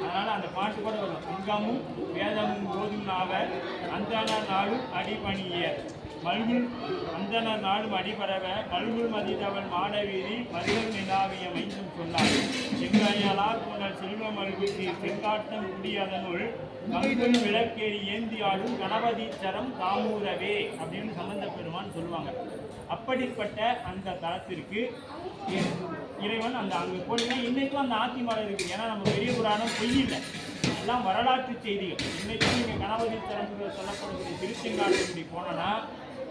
அதனால அந்த பாட்டு கூட வரும். அங்கமும் வேதமும் போதும் நாவர் அந்தன நாளும் அடிபணிய மல்குள் அந்தன நாளும் அடிபடவ மல்குள் மதிதவள் மாடவீதி மருகல் நிலாவிய மைந்தும் சொன்னார். செங்காயலார் போனால் செல்வ மல்குத்தி செங்காட்டம் குடியதனுள் கங்குள் விளக்கேறி ஏந்தி ஆடும் கணபதீச்சரம் தாமூரவே அப்படின்னு சம்பந்த பெருமான் சொல்லுவாங்க. அப்படிப்பட்ட அந்த தலத்திற்கு இறைவன் அந்த அங்கே போனீங்கன்னா இன்னைக்கும் அந்த ஆத்திமரம் இருக்குது. ஏன்னா நம்ம பெரிய புராணம் பொய் இல்லை, எல்லாம் வரலாற்று செய்திகள். இன்னைக்கும் நீங்கள் கணபதீச்சரம் சொல்லப்படக்கூடிய திருச்செங்காட்டுப்படி போனோன்னா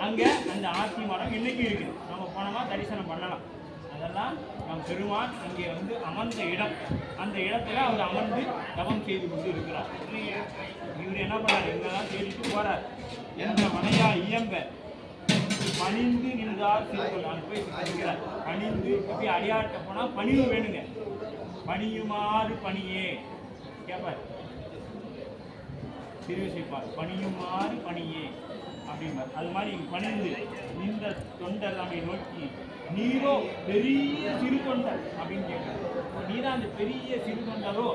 அங்கே அந்த ஆத்திமரம் இன்னைக்கும் இருக்குது. நம்ம போனோமா தரிசனம் பண்ணலாம். அதெல்லாம் நம் பெருமான் அங்கே வந்து அமர்ந்த இடம். அந்த இடத்துல அவர் அமர்ந்து தவம் செய்து கொண்டு இருக்கிறார். இவர் என்ன பண்ணார்? எங்கெல்லாம் தேடிட்டு போறார். என்ற மனையா இயம்ப பணிந்து நின்றார் திருக்குறள். நான் போய் இருக்கிறார். பணிந்து இப்படி அடியாட்ட போனால் பணிவு வேணுங்க. பணியுமாறு பணியே கேட்பார், திருவிசைப்பார். பணியுமாறு பணியே அப்படின்பார். அது மாதிரி பணிந்து நின்ற தொண்டர் நம்மை நோக்கி நீரோ பெரிய சிறு தொண்டர் அப்படின்னு கேட்கிறார். நீதான் அந்த பெரிய சிறு தொண்டரோ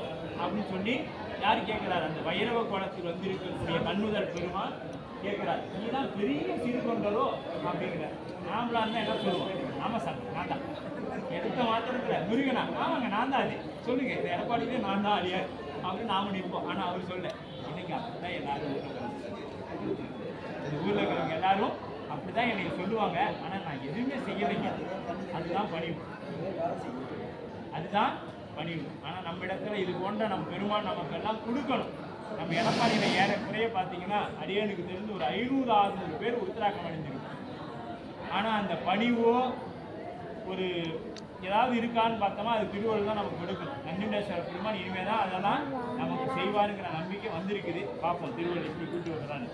அப்படின்னு சொல்லி யார் கேட்கிறார்? அந்த வைரவ கோலத்தில் வந்து இருக்கக்கூடிய கண்ணுதல் பெருமான் கேட்கிறார். நீதான் பெரிய சிறு தொண்டரோ அப்படிங்கிறார். நாமளா இருந்தால் என்ன சொல்லுவோம்? ஆமாம் சார் நான் தான். எடுத்த மாத்திரத்தில் முருகனா? ஆமாங்க நான் தான். அது சொல்லுங்க, இந்த எடப்பாடியிலே நான் தான் அடியார் அப்படின்னு நாம நிற்போம். ஆனால் அவர் சொல்ல இன்னைக்கு அப்படிதான் எல்லாரும் இந்த ஊரில் இருக்கிறவங்க எல்லாரும் அப்படிதான் என்னை சொல்லுவாங்க. ஆனால் நான் எதுவுமே செய்யலைங்க. அதுதான் பணிவு, அதுதான் பணிவு. ஆனால் நம்ம இடத்துல இது போன்ற நம்ம பெருமான் நமக்கெல்லாம் கொடுக்கணும். நம்ம எடப்பாடியில் ஏறக்குறைய பார்த்தீங்கன்னா அடியனுக்கு தெரிந்து ஒரு 500-600 பேர் உத்தராக்கம் அடைஞ்சிருக்கு. ஆனால் அந்த பணிவோ ஒரு ஏதாவது இருக்கான்னு பார்த்தோமா அது திருவள்ளுவர் தான் நமக்கு கொடுக்கணும். நந்திண்டேஸ்வர பெருமான் இனிமேல் தான் அதெல்லாம் நமக்கு செய்வாருங்கிற நம்பிக்கை வந்திருக்குது. பார்ப்போம் திருவள்ளுவர் எப்படி கூட்டு வருறான்னு.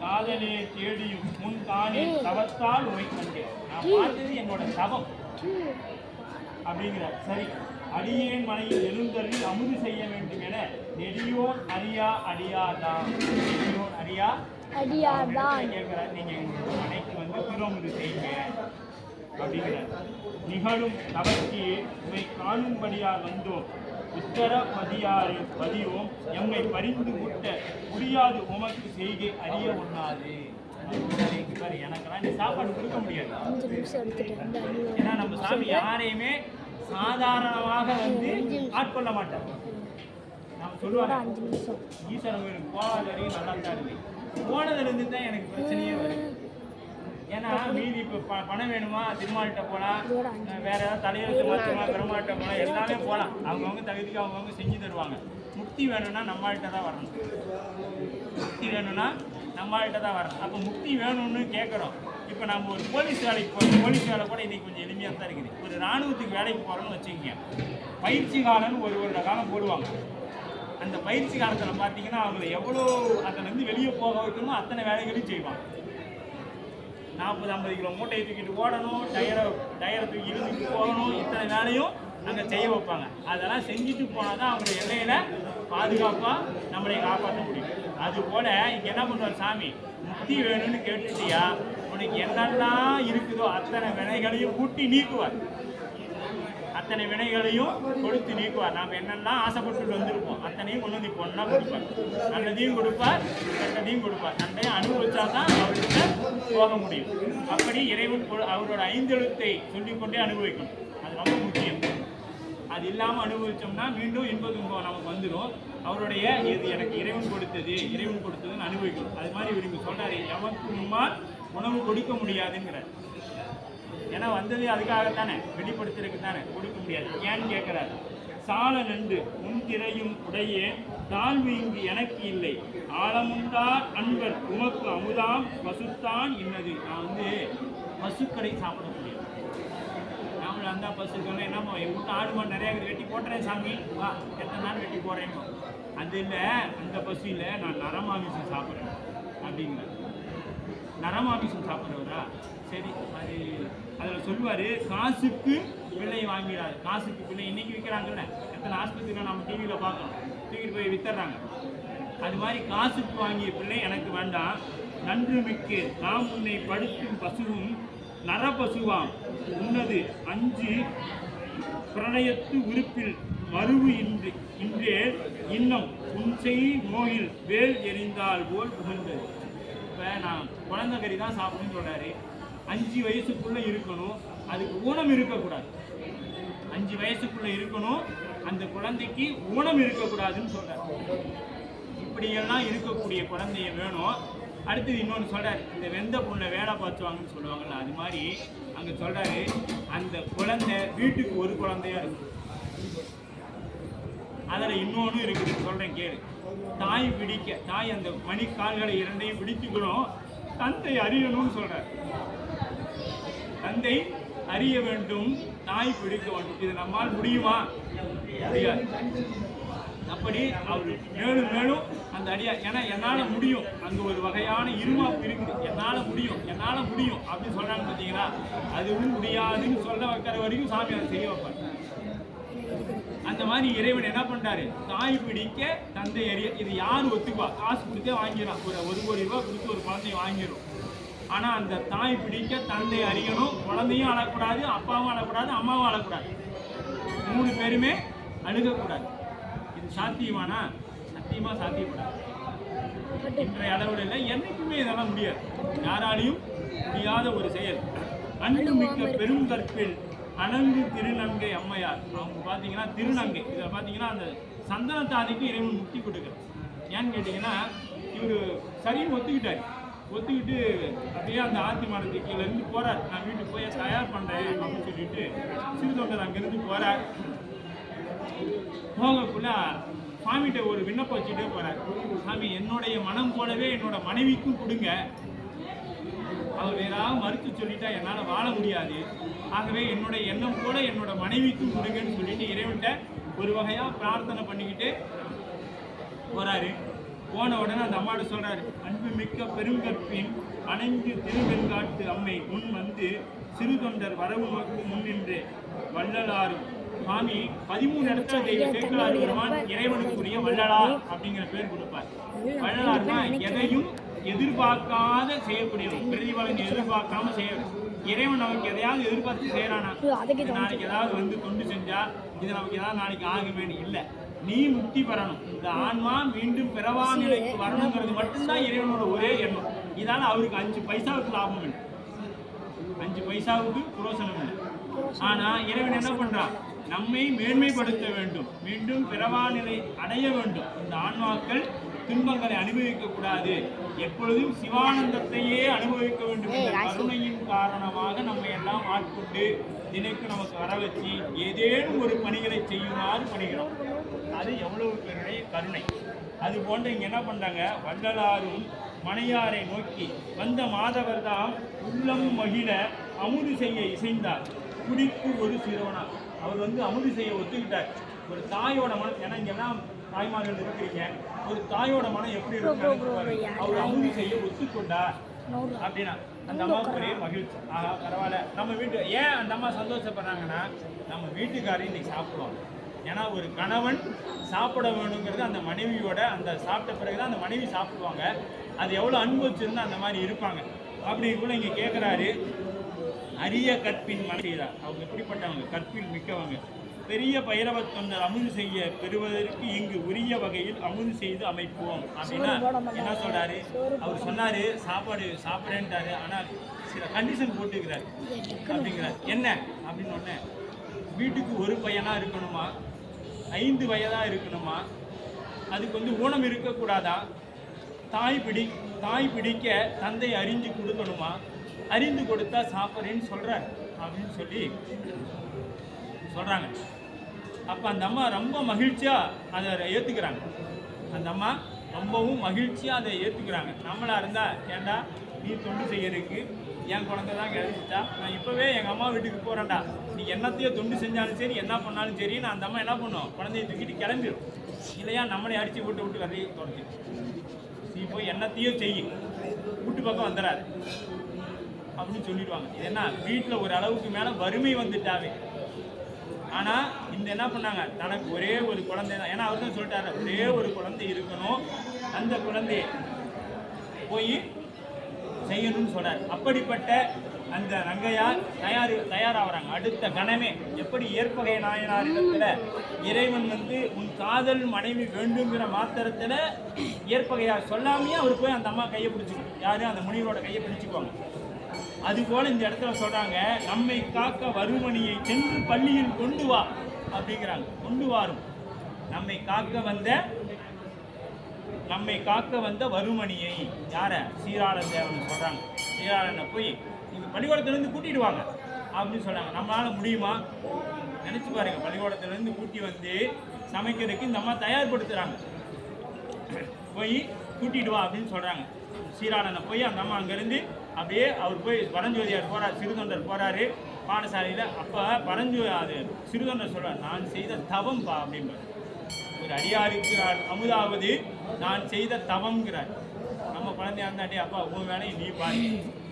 காதலே தேடியும் முன் தானே தவத்தால் உமைக்கண்டேன். நான் பார்த்தது என்னோட தவம் அப்படிங்கிறார். சரி, அடியேன் மனையில் எழுந்தருளி அமுது செய்ய வேண்டும் என நெடியோன் அறியா அடியாதான். நெடியோன் அறியா அடியாதான் கேட்கிறார். நீங்க எங்க மனைக்கு வந்து திருமுது செய்யுங்க அப்படிங்கிறார். நிகழும் தவத்தியே உமை காணும்படியார் வந்தோம் உத்தர பதியாறு பதியோம் எம்மை பறிந்து முட்ட முடியாது உமக்கு செய்கை அறிய ஒண்ணாது. எனக்கெல்லாம் நீ சாப்பாடு கொடுக்க முடியாது. ஏன்னா நம்ம சாமி யாரையுமே சாதாரணமாக வந்து ஆட்கொள்ள மாட்டார். நம்ம சொல்லுவாங்க ஈஸ்வரன் கோயிலுக்கு போகாத வரைக்கும் நல்லா தான் இருக்கு. போனதுலேருந்து தான் எனக்கு பிரச்சனையே வருது. ஏன்னா மீதி இப்போ பணம் வேணுமா திருமால்கிட்ட போகலாம், வேற ஏதாவது தலையெழுத்து மாற்றமா பெருமாள்கிட்ட போகலாம், எல்லாமே போகலாம். அவங்கவுங்க தகுதிக்கு அவங்கவுங்க செஞ்சு தருவாங்க. முக்தி வேணும்னா நம்மள்கிட்ட தான் வரணும். முக்தி வேணும்னா நம்மள்கிட்ட தான் வரணும். அப்போ முக்தி வேணும்னு கேட்குறோம். இப்போ நம்ம ஒரு போலீஸ் வேலைக்கு போகிறோம். போலீஸ் வேலை கூட இன்றைக்கி கொஞ்சம் எளிமையாக தான் இருக்குது. ஒரு இராணுவத்துக்கு வேலைக்கு போகிறோன்னு வச்சுக்கோங்க. பயிற்சி காலம்னு ஒரு வருட காலம் போடுவாங்க. அந்த பயிற்சி காலத்தில் பார்த்தீங்கன்னா அவங்களை எவ்வளோ அதிலேருந்து வெளியே போக வைக்கணுமோ அத்தனை வேலைகளையும் செய்வாங்க. 40-50 கிலோ மூட்டையை தூக்கிட்டு ஓடணும், டயரை தூக்கி இழுத்துட்டு போகணும், இத்தனை வேலையும் அங்கே செய்ய வைப்பாங்க. அதெல்லாம் செஞ்சுட்டு போனால் தான் அவங்களோட எல்லையில் பாதுகாப்பாக நம்மளை காப்பாற்ற முடியும். அதுபோல் இங்கே என்ன பண்ணுவார் சாமி? முக்தி வேணும்னு கேட்டுட்டியா உனக்கு என்னெல்லாம் இருக்குதோ அத்தனை வினைகளையும் கூட்டி நீக்குவார். அத்தனை வினைகளையும் கொடுத்து நீக்குவார். நாம் என்னெல்லாம் ஆசைப்பட்டு வந்திருப்போம் அத்தனையும் கொண்டு வந்து இப்போ ஒன்றா கொடுப்பார். நல்லதையும் கொடுப்பார், கெட்டதையும் கொடுப்பார். நன்றையும் அனுபவிச்சா தான் அவர்கிட்ட போக முடியும். அப்படி இறைவன் அவரோட 5 எழுத்தை சொல்லிக்கொண்டே அனுபவிக்கணும். அது ரொம்ப முக்கியம். அது இல்லாமல் அனுபவித்தோம்னா மீண்டும் இன்ப துன்பம் நமக்கு வந்துடும். அவருடைய இது எனக்கு இறைவன் கொடுத்ததுன்னு அனுபவிக்கணும். அது மாதிரி இவருக்கு சொல்கிறாரு, எவனுக்கு முன்னால் உணவு கொடுக்க முடியாதுங்கிறார். ஏன்னா வந்தது அதுக்காகத்தானே, வெளிப்படுத்துறதுக்கு தானே, கொடுக்க முடியாது. ஏன்னு கேட்குறாரு. சால நண்டு உன் திரையும் உடையே தாழ்வு இங்கு எனக்கு இல்லை ஆழமுண்டார் அன்பர் உமக்கு அமுதாம் பசுத்தான் இன்னது. நான் வந்து பசுக்களை சாப்பிட முடியாது. நாமளும் அந்த பசுக்கள் என்னமோ என் வீட்டு ஆடு மாடு நிறையா வெட்டி போட்டுறேன் சாமி, வா எத்தனை நாள் வெட்டி போடுறேன். அது இல்லை, அந்த பசு இல்லை, நான் நரமாமிசம் சாப்பிட்றேன் அப்படிங்கிற. நரமாமிசம் சாப்பிட்றவரா? சரி, அது அதில் சொல்லுவார், காசுக்கு பிள்ளை வாங்கிடாது. காசுக்கு பிள்ளை இன்றைக்கி விற்கிறாங்கல்ல, எத்தனை ஆஸ்பத்திரியில் நம்ம டிவியில் பார்க்குறோம், தூக்கிட்டு போய் வித்துடுறாங்க. அது மாதிரி காசுக்கு வாங்கிய பிள்ளை எனக்கு வேண்டாம். நன்று மிக்கு நாம் உன்னை படுத்தும் பசுவும் நரபசுவாம் உன்னது அஞ்சு பிரணயத்து உறுப்பில் மறுவு இன்றே இன்னம் உன்செய் நோயில் வேல் எறிந்தால் போல் புகழ்ந்தது. இப்போ நான் குழந்தை கறி தான் சாப்பிடணும்னு சொல்கிறாரு. 5 வயசுக்குள்ளே இருக்கணும், அதுக்கு ஊனம் இருக்கக்கூடாது. 5 வயசுக்குள்ளே இருக்கணும், அந்த குழந்தைக்கு ஊனம் இருக்கக்கூடாதுன்னு சொல்கிறார். இப்படியெல்லாம் இருக்கக்கூடிய குழந்தைய வேணும். அடுத்தது இன்னொன்று சொல்கிறார், இந்த வெந்த பொண்ணை வேலை பார்த்துவாங்கன்னு சொல்லுவாங்கள்ல, அது மாதிரி அங்கே சொல்கிறாரு, அந்த குழந்தை வீட்டுக்கு ஒரு குழந்தையா இருக்கும். அதில் இன்னொன்று இருக்குது, சொல்கிறேன் கேளு. தாய் பிடிக்க, தாய் அந்த மணிக்கால்களை இரண்டையும் பிடித்துக்கணும், தந்தை அறியணும்னு சொல்கிறார். தந்தை அறிய வேண்டும், தாய் பிடிக்க வேண்டும். இது நம்மால் முடியுமா? முடியாது. அப்படி அவர் மேலும் மேலும் அந்த அடியா, ஏன்னா என்னால் முடியும், அங்கே ஒரு வகையான இருமாப்பு இருக்குது, என்னால் முடியும் அப்படின்னு சொல்கிறாங்க பார்த்தீங்களா, அதுவும் முடியாதுன்னு சொல்ல வைக்கிற வரைக்கும் சாமி அதை செய்ய வைப்பார். அந்த மாதிரி இறைவன் என்ன பண்ணுறாரு, தாய் பிடிக்க தந்தை அறிய. இது யார் ஒத்துக்குவா? காசு கொடுத்தே வாங்கிடலாம், ஒரு 1 கோடி ரூபா கொடுத்து ஒரு குழந்தைய வாங்கிடும். ஆனால் அந்த தாய் பிடிக்க தந்தை அறியணும். குழந்தையும் அழக்கூடாது, அப்பாவும் அழக்கூடாது, அம்மாவும் அழக்கூடாது, 3 பேருமே அழுகக்கூடாது. இது சாத்தியமானா? சத்தியமாக சாத்தியப்படாது. இன்றைய அளவில் இல்லை, என்றைக்குமே இதெல்லாம் முடியாது, யாராலையும் முடியாத ஒரு செயல். அன்பு மிக்க பெரும் கற்பில் அணங்கு திருநங்கை அம்மையார். அவங்க பார்த்தீங்கன்னா திருநங்கை, இதில் பார்த்தீங்கன்னா அந்த சந்தனத்தாதிக்கு இறைவன் முக்தி கொடுக்குறார். ஏன்னு கேட்டிங்கன்னா, இவர் சரின்னு ஒத்துக்கிட்டு அப்படியே அந்த ஆத்தி மரத்துக்கு கீழேருந்து போகிறார். நான் வீட்டுக்கு போய் தயார் பண்ணுறேன் அப்படின்னு சொல்லிட்டு சிறுதொண்டர் அங்கேருந்து போகிறார். போகக்குள்ள சாமிகிட்ட ஒரு விண்ணப்பம் வச்சுட்டே போகிறார். சாமி, என்னுடைய மனம் போலவே என்னோட மனைவிக்கும் கொடுங்க, அவர் வேறாவது மறுத்து சொல்லிட்டா என்னால் வாழ முடியாது, ஆகவே என்னுடைய எண்ணம் போல என்னோட மனைவிக்கும் கொடுங்கன்னு சொல்லிட்டு இறைவன்கிட்ட ஒரு வகையாக பிரார்த்தனை பண்ணிக்கிட்டு போகிறாரு. போன உடனே அந்த அம்மாட்ட சொல்கிறாரு, அன்பு மிக்க பெருங்கற்பின் அணைந்து திருவெண்காட்டு அம்மை முன் வந்து சிறு தொண்டர் வரவு முன்னின்று வள்ளலாரும். சுவாமி 13 இடத்துல கேட்கலாறு வருவான் இறைவனுக்குரிய வள்ளலார் அப்படிங்கிற பேர் கொடுப்பார். வள்ளலார்னா எதையும் எதிர்பார்க்காத செய்யக்கூடியவன், பிரதிபலன் எதிர்பார்க்காம செய்ய. இறைவன் நமக்கு எதையாவது எதிர்பார்த்து செய்யறானா? நாளைக்கு ஏதாவது வந்து தொண்டு செஞ்சா இது நமக்கு ஏதாவது நாளைக்கு ஆகுமேனு இல்லை. நீ முக்தி பெறணும், இந்த ஆன்மா மீண்டும் பிறவா நிலைக்கு வரணுங்கிறது மட்டும்தான் இறைவனோட ஒரே எண்ணம். இதால அவருக்கு 5 பைசாவுக்கு லாபம் இல்லை, 5 பைசாவுக்கு புரோசனம் இல்லை. ஆனா இறைவன் என்ன பண்றான், நம்மை மேன்மைப்படுத்த வேண்டும், மீண்டும் பிறவா நிலை அடைய வேண்டும். இந்த ஆன்மாக்கள் துன்பங்களை அனுபவிக்க கூடாது, எப்பொழுதும் சிவானந்தத்தையே அனுபவிக்க வேண்டும் என்ற கருணையின் காரணமாக நம்ம எல்லாம் ஆட்கொண்டு தினைக்கு நமக்கு வர வச்சு ஏதேனும் ஒரு பணிகளை செய்யுமாறு பணிகிறோம். அது எவ்வளவு பேருடைய கருணை. அது போன்ற இங்கே என்ன பண்ணுறாங்க, வள்ளலாரும் மனையாரை நோக்கி வந்த மாதவர் தான் உள்ளம் மகிழ அமுது செய்ய இசைந்தார் குடிக்கு ஒரு சிறுவனா. அவர் வந்து அமுது செய்ய ஒத்துக்கிட்டார். ஒரு தாயோட மனம், ஏன்னா இங்கெல்லாம் தாய்மார்கள் இருக்கிறீங்க, ஒரு தாயோட மனம் எப்படி இருக்கு, அவர் அமுது செய்ய ஒத்துக்கொண்டார் அப்படின்னா அந்த அம்மாவுக்கு ஒரே மகிழ்ச்சி. பரவாயில்ல, நம்ம வீட்டு ஏன் அந்த அம்மா சந்தோஷப்படுறாங்கன்னா, நம்ம வீட்டுக்காரையும் இன்னைக்கு சாப்பிடுவோம். ஏன்னா ஒரு கணவன் சாப்பிட வேணுங்கிறது அந்த மனைவியோட, அந்த சாப்பிட்ட பிறகு தான் அந்த மனைவி சாப்பிடுவாங்க. அது எவ்வளோ அனுபவிச்சிருந்தா அந்த மாதிரி இருப்பாங்க. அப்படி கூட இங்கே கேட்குறாரு, அரிய கற்பின் மனை செய்தார். அவங்க எப்படிப்பட்டவங்க, கற்பில் மிக்கவங்க. பெரிய பைரவ தொண்டர் அமுது செய்ய பெறுவதற்கு இங்கு உரிய வகையில் அமுது செய்து அமைப்போம் அப்படின்னா என்ன சொல்றாரு, அவர் சொன்னாரு சாப்பாடு சாப்பிட்றேன்ட்டாரு, ஆனால் சில கண்டிஷன் போட்டுக்கிறாரு அப்படிங்கிறார். என்ன அப்படின்னு ஒன்று, வீட்டுக்கு ஒரு பையனாக இருக்கணுமா, 5 வயதாக இருக்கணுமா, அதுக்கு வந்து ஊனம் இருக்கக்கூடாதா, தாய் பிடிக்க தந்தை அறிஞ்சு கொடுக்கணுமா, அறிந்து கொடுத்தா சாப்பிட்றேன்னு சொல்கிறார் அப்படின்னு சொல்லி சொல்கிறாங்க. அப்போ அந்த அம்மா ரொம்ப மகிழ்ச்சியாக அதை ஏற்றுக்கிறாங்க. அந்த அம்மா ரொம்பவும் மகிழ்ச்சியாக அதை ஏற்றுக்கிறாங்க. நம்மளாக இருந்தால், ஏண்டா நீ தொண்டு செய்யறதுக்கு என் குழந்தை தான் கிடைச்சிட்டா, நான் இப்போவே எங்கள் அம்மா வீட்டுக்கு போகிறேன்டா, நீ என்னத்தையோ தொண்டு செஞ்சாலும் சரி என்ன பண்ணாலும் சரி, நான் அந்த அம்மா என்ன பண்ணுவோம், குழந்தைய தூக்கிட்டு கிளம்பிடும். இல்லையா நம்மளை அடித்து விட்டு வரலையே தொடச்சி, நீ போய் என்னத்தையோ செய்ய, வீட்டு பக்கம் வந்துடாது அப்படின்னு சொல்லிடுவாங்க. ஏன்னா வீட்டில் ஒரு அளவுக்கு மேலே வறுமை வந்துட்டாவே ஆனால் இந்த என்ன பண்ணாங்க, தனக்கு ஒரே ஒரு குழந்தை தான், ஏன்னா அவர் தான் சொல்லிட்டாரு ஒரே ஒரு குழந்தை இருக்கணும், அந்த குழந்தையை போய் செய்யணும்னு சொல்றார். அப்படிப்பட்ட அந்த நங்கையார் தயாராகிறாங்க. அடுத்த கணமே எப்படி ஏற்பகை நாயனார் இடத்துல இறைவன் உன் காதல் மனைவி வேண்டுங்கிற மாத்திரத்தில் ஏற்பகையார் சொல்லாமையே அவர் போய் அந்த அம்மா கையை பிடிச்சிக்கணும், யாரும் அந்த முனிவரோட கையை பிடிச்சிக்குவாங்க. அதுபோல் இந்த இடத்துல சொல்கிறாங்க, நம்மை காக்க வருமணியை சென்று பள்ளியில் கொண்டு வா அப்படிங்கிறாங்க. கொண்டு வாரும் நம்மை காக்க வந்த வருமணியை, யாரை? சீராளன் தேவன் சொல்கிறாங்க. சீராளனை போய் நீங்கள் பள்ளிக்கூடத்துலேருந்து கூட்டிகிட்டு வாங்க அப்படின்னு சொல்கிறாங்க. நம்மளால் முடியுமா? நினச்சி பாருங்க, பள்ளிக்கூடத்துலேருந்து கூட்டி வந்து சமைக்கிறதுக்கு இந்த அம்மா தயார்படுத்துகிறாங்க. போய் கூட்டிகிட்டு வா அப்படின்னு சொல்கிறாங்க. சீராளனை போய் அந்த அம்மா அங்கேருந்து அப்படியே அவர் போய் பரஞ்சோதியார் போகிறார், சிறுதொண்டர் போகிறாரு பாடசாலையில். அப்போ அது சிறுதொண்டர் சொல்கிறார், நான் செய்த தவம் பா அப்படின்றார். ஒரு அடியாருக்கு அமுதாவது நான் செய்த தவம்ங்கிறார். நம்ம குழந்தையா இருந்தாண்டே, அப்பா உன் வேலையை நீ பாரு,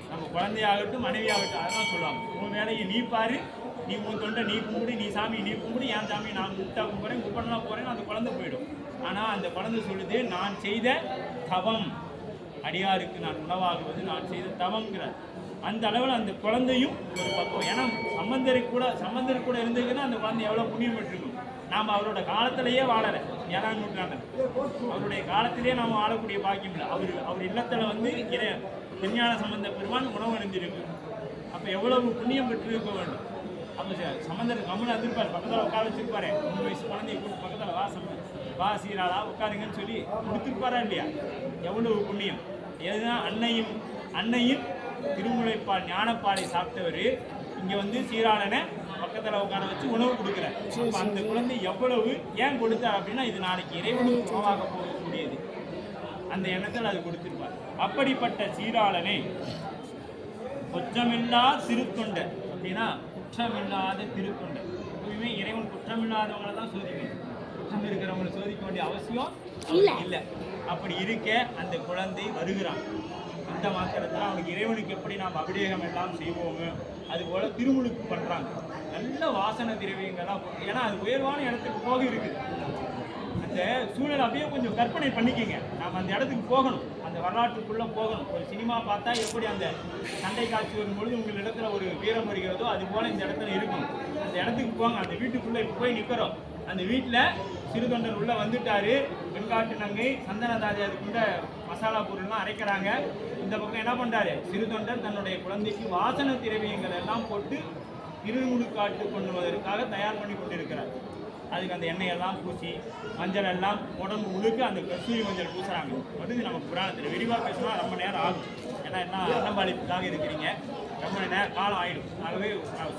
நம்ம குழந்தையாகட்டும் மனைவியாகட்டும் அதெல்லாம் சொல்லுவாங்க, உன் வேலையை நீ பாரு, நீ உன் தொண்டை நீ கும்பிடு, நீ சாமி நீ கும்பிடு, என் சாமி நான் முட்டா கும்பிட்றேன் கும்பிடலாம் போகிறேன்னு அந்த குழந்தை போயிடும். ஆனால் அந்த குழந்தை சொல்லுது, நான் செய்த தவம், அடியாருக்கு நான் உணவாகுவது நான் செய்த தவம்ங்கிறார். அந்த அளவில் அந்த குழந்தையும் ஒரு பக்குவம். ஏன்னா சம்பந்தருக்கு கூட இருந்ததுன்னா அந்த குழந்தை எவ்வளோ புண்ணியம் பெற்றிருக்கும். நாம் அவரோட காலத்திலேயே வாழலை, 7ஆம் நூற்றாண்டில் அவருடைய காலத்திலே நாம் வாழக்கூடிய பாக்கியம் இல்லை. அவர் இல்லத்தில் திருஞான சம்பந்த பெருமான் உணவு அணிந்திருக்கு. அப்போ எவ்வளவு புண்ணியம் பெற்றிருக்க வேண்டும். அப்போ சம்பந்தர் கம்முன்னு வந்திருப்பார், பக்கத்தில் உட்கார வச்சிருப்பாரு, 3 வயசு குழந்தைய கூட்டு பக்கத்தில் வா சீராளா உட்காருங்கன்னு சொல்லி கொடுத்துருப்பாரா இல்லையா? எவ்வளவு புண்ணியம். எதுதான் அன்னையும் திருமுலைப்பால் ஞானப்பாலை சாப்பிட்டவர் இங்கே சீராளனை பக்கத்தில் உட்கார வச்சு உணவு கொடுக்குறார். அப்போ அந்த குழந்தை எவ்வளவு ஏன் கொடுத்தார் அப்படின்னா, இது நாளைக்கு இறைவனுக்கு உணவாக போகக்கூடியது, அந்த எண்ணத்தில் அது கொடுத்திருப்பார். அப்படிப்பட்ட சீராளனை குற்றமில்லா திருத்தொண்டர் அப்படின்னா, குற்றமில்லாத திருத்தொண்டர். எப்பவுமே இறைவன் குற்றமில்லாதவங்களை தான் சோதிக்கணும், குற்றம் இருக்கிறவங்களை சோதிக்க வேண்டிய அவசியம் இல்லை. அப்படி இருக்க அந்த குழந்தை வருகிறான். அந்த மாத்திரத்தில் அவனுக்கு இறைவனுக்கு எப்படி நாம் அபிஷேகம் எல்லாம் செய்வோமோ அதுபோல் திருமுழுக்கு பண்ணுறாங்க. நல்ல வாசனை திரவியங்கள்லாம், ஏன்னா அது உயர்வான இடத்துக்கு போக இருக்குது. அந்த சூழல் அப்படியே கொஞ்சம் கற்பனை பண்ணிக்கங்க. நாம் அந்த இடத்துக்கு போகணும், அந்த வரலாற்றுக்குள்ளே போகணும். ஒரு சினிமா பார்த்தா எப்படி அந்த சண்டை காட்சி வரும்பொழுது உங்கள் இடத்துல ஒரு வீரம் வருகிறதோ அது போல் இந்த இடத்துல இருக்கணும். அந்த இடத்துக்கு போங்க. அந்த வீட்டுக்குள்ளே இப்போ போய் நிற்கிறோம். அந்த வீட்டில் சிறுதொண்டர் உள்ளே வந்துட்டார். வெண்காட்டு நங்கை சந்தனதாதி அதுக்குள்ள மசாலா பொருள்லாம் அரைக்கிறாங்க. இந்த பக்கம் என்ன பண்ணுறாரு, சிறுதொண்டர் தன்னுடைய குழந்தைக்கு வாசனை திரவியங்கள் எல்லாம் போட்டு திருமுழுக்காட்டு கொண்டுவதற்காக தயார் பண்ணி கொண்டிருக்கிறார். அதுக்கு அந்த எண்ணெயெல்லாம் பூசி மஞ்சள் எல்லாம் உடம்பு முழுக்க அந்த கஸ்தூரி மஞ்சள் பூசுகிறாங்க. வந்து நம்ம புராணத்தில் விரிவாக பேசினா ரொம்ப நேரம் ஆகும். ஏன்னா என்ன அன்னம்பாளிப்புக்காக இருக்கிறீங்க, ரொம்ப நேரம் காலம் ஆகிடும். ஆகவே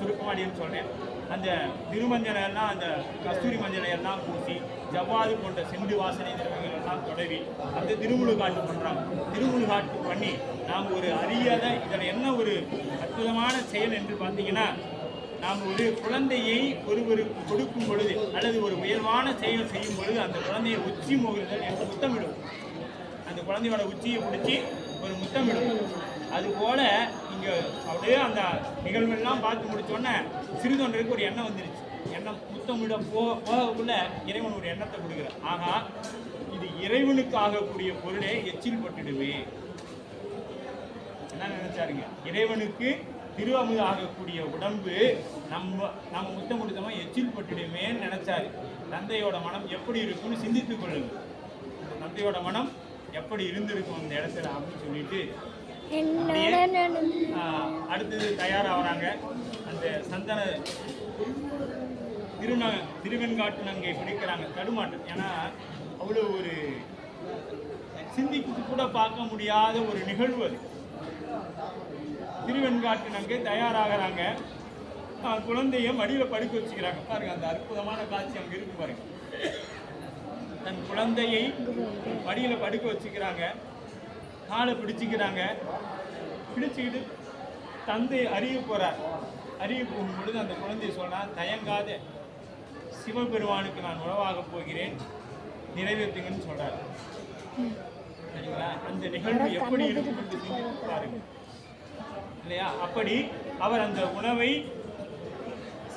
சுருக்கமாடின்னு சொல்கிறேன். அந்த திருமஞ்சளை எல்லாம் அந்த கஸ்தூரி மஞ்சளை எல்லாம் பூசி ஜவ்வாது போன்ற செண்டு வாசனை திரவங்கள் எல்லாம் தொடவி அந்த திருமுழுக்காட்டு பண்ணுறாங்க. திருமுழுக்காட்டு பண்ணி நாம் ஒரு அறியாத இதில் என்ன ஒரு அற்புதமான செயல் என்று பார்த்தீங்கன்னா, நாம் ஒரு குழந்தையை ஒருவருக்கு கொடுக்கும் பொழுது அல்லது ஒரு உயர்வான செயல் செய்யும் பொழுது அந்த குழந்தையை உச்சி மோகுதல் என்று முத்தமிடும். அந்த குழந்தையோட உச்சியை பிடிச்சி ஒரு முத்தமிடும். அதுபோல் இங்கே அப்படியே அந்த நிகழ்வெல்லாம் பார்த்து முடித்தோடனே சிறுதொண்டருக்கு ஒரு எண்ணம் வந்துருச்சு. எண்ணம் முத்தமிட போகக்குள்ள இறைவன் ஒரு எண்ணத்தை கொடுக்குறார். ஆகா, இது இறைவனுக்கு ஆகக்கூடிய பொருளே எச்சில் பட்டுடுவே. என்ன நினைச்சாருங்க, இறைவனுக்கு திரு அமுது ஆகக்கூடிய உடம்பு நம்ம முத்தம் கொடுத்தோமா எச்சில் பட்டுடுமேன்னு நினைச்சாரு. தந்தையோட மனம் எப்படி இருக்கும்னு சிந்தித்துக் கொள்ளுங்க. தந்தையோட மனம் எப்படி இருந்திருக்கும் அந்த இடத்துல அப்படின்னு சொல்லிட்டு அடுத்தது தயாராகிறாங்க. அந்த சந்தன திருவெண்காட்டு நங்கை பிடிக்கிறாங்க. தடுமாட்டம், ஏன்னா அவ்வளோ ஒரு சிந்திக்கு கூட பார்க்க முடியாத ஒரு நிகழ்வு அது. திருவெண்காட்டு நங்கை தயாராகிறாங்க. குழந்தைய மடியில் படுக்க வச்சுக்கிறாங்க. பாருங்க, அந்த அற்புதமான காட்சி அங்கே இருக்கு பாருங்க. தன் குழந்தையை மடியில் படுக்க வச்சுக்கிறாங்க, காலை பிடிச்சிக்கிறாங்க. பிடிச்சிக்கிட்டு தந்தை அறிய போகிறார். அறிய போகும் பொழுது அந்த குழந்தைய சொன்னால், தயங்காத சிவபெருமானுக்கு நான் உணவாக போகிறேன், நிறைவேற்றுங்கன்னு சொல்கிறார். சரிங்களா? அந்த நிகழ்வு எப்படி இருக்கும் என்று பாருங்க இல்லையா? அப்படி அவர் அந்த உணவை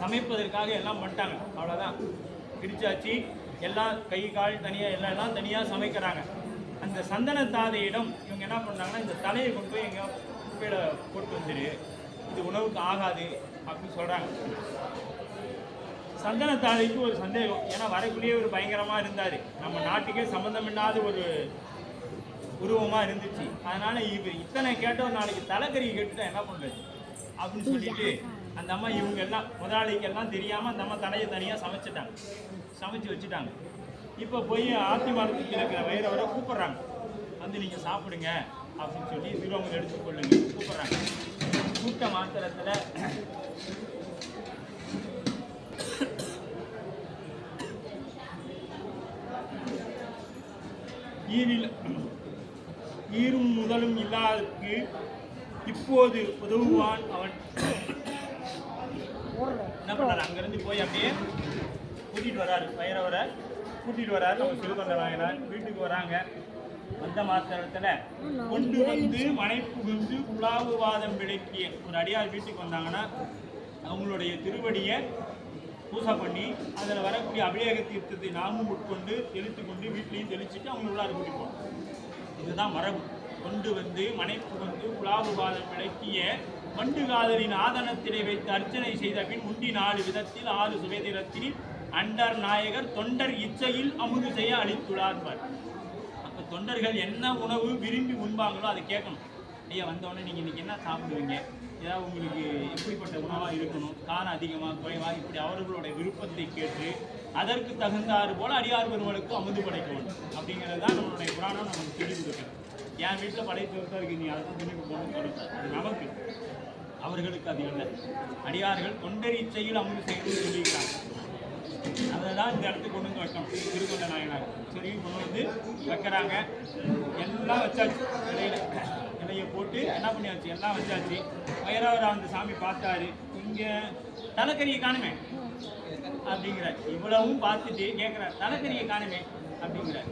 சமைப்பதற்காக எல்லாம் பண்ணிட்டாங்க. அவ்வளோதான், பிடிச்சாச்சு. எல்லாம் கை கால் தனியாக எல்லாம் தனியாக சமைக்கிறாங்க. அந்த சந்தனத்தாதையிடம் இவங்க என்ன பண்ணுறாங்கன்னா, இந்த தலையை கொண்டு போய் எங்கே குப்பையில் போட்டு வந்துடு, இது உணவுக்கு ஆகாது அப்படின்னு சொல்கிறாங்க. சந்தனத்தாதைக்கு ஒரு சந்தேகம், ஏன்னா வரக்குள்ளேயே ஒரு பயங்கரமாக இருந்தார், நம்ம நாட்டுக்கே சம்மந்தம் இல்லாத ஒரு உருவமாக இருந்துச்சு. அதனால் இவர் இத்தனை கேட்ட ஒரு நாளைக்கு தலைக்கறி கேட்டுட்டா என்ன பண்ணுறது அப்படின்னு சொல்லிட்டு அந்த அம்மா இவங்க எல்லாம் முதலாளிக்கெல்லாம் தெரியாமல் அந்த அம்மா தலையை தனியாக சமைச்சு வச்சுட்டாங்க. இப்போ போய் ஆத்தி மரத்துக்கு இருக்கிற வயிறவரை கூப்பிட்றாங்க, வந்து நீங்கள் சாப்பிடுங்க அப்படின்னு சொல்லி திருவங்க எடுத்து கொள்ளுங்க கூப்பிட்றாங்க. கூட்ட மாத்திரத்தில் ஈரும் முதலும் இல்லாதற்கு இப்போது உதவுவான் அவன். என்ன பண்ணாரு, அங்கிருந்து போய் அப்படியே கூட்டிட்டு வராரு, பயிரவரை கூட்டிட்டு வராரு. நம்ம சிறுகொண்ட நாயனார் வீட்டுக்கு வராங்க. அந்த மாத்திரத்துல கொண்டு வந்து மனை புகுந்து புலாவுவாதம் விளக்கிய ஒரு அடியார் வீட்டுக்கு வந்தாங்கன்னா அவங்களுடைய திருவடியை பூசை பண்ணி அதில் வரக்கூடிய அபிஷேக தீர்த்தத்தை நாமும் உட்கொண்டு தெளித்து கொண்டு வீட்லையும் தெளிச்சுட்டு அவங்க உள்ளார கூட்டிப்போம். இதுதான் மரபு. கொண்டு வந்து மனை புகுந்து புலாவுவாதம் விளக்கிய வண்டு காதலின் ஆதனத்திலே வைத்து அர்ச்சனை செய்த பின் உண்டி 4 விதத்தில் 6 சுவேதிரத்தில் அண்டர் நாயகர் தொண்டர் இச்சையில் அமுது செய்ய அளித்துள்ளார்பார். அப்போ தொண்டர்கள் என்ன உணவு விரும்பி உண்பாங்களோ அதை கேட்கணும். ஐயா வந்தோடனே நீங்கள் இன்றைக்கி என்ன சாப்பிடுவீங்க, ஏதாவது உங்களுக்கு எப்படிப்பட்ட உணவாக இருக்கணும், காரம் அதிகமாக குறைவாக, இப்படி அவர்களுடைய விருப்பத்தை கேட்டு அதற்கு தகுந்தாறு போல் அடியார் பெருமளுக்கு அமுது படைக்கணும் அப்படிங்கிறது தான் நம்மளுடைய புராணம் நமக்கு சொல்லி கொடுக்குறது. என் வீட்டில் படைத்து இருக்கு, நீ அதை திணிக்கு போகணும்னு சொல்லுங்கள், அது நமக்கு. அவர்களுக்கு அது இல்லை. அடியார்கள் தொண்டர் இச்சையில் அமுது செய்யணும்னு சொல்லியிருக்காங்க. அதை தான் இந்த இடத்துக்கு கொண்டு வந்து வைக்கணும். திருக்கொண்ட நாயனார் சரி கொண்டு வந்து வைக்கிறாங்க. எல்லாம் வச்சாச்சு, இலையை போட்டு என்ன பண்ணியாச்சு, எல்லாம் வச்சாச்சு. வைரவர் அந்த சாமி பார்த்தாரு, இங்கே தலைக்கறியை காணுமே அப்படிங்கிறார். இவ்வளவும் பார்த்துட்டு கேட்குறார், தலைக்கறியை காணுமே அப்படிங்கிறார்.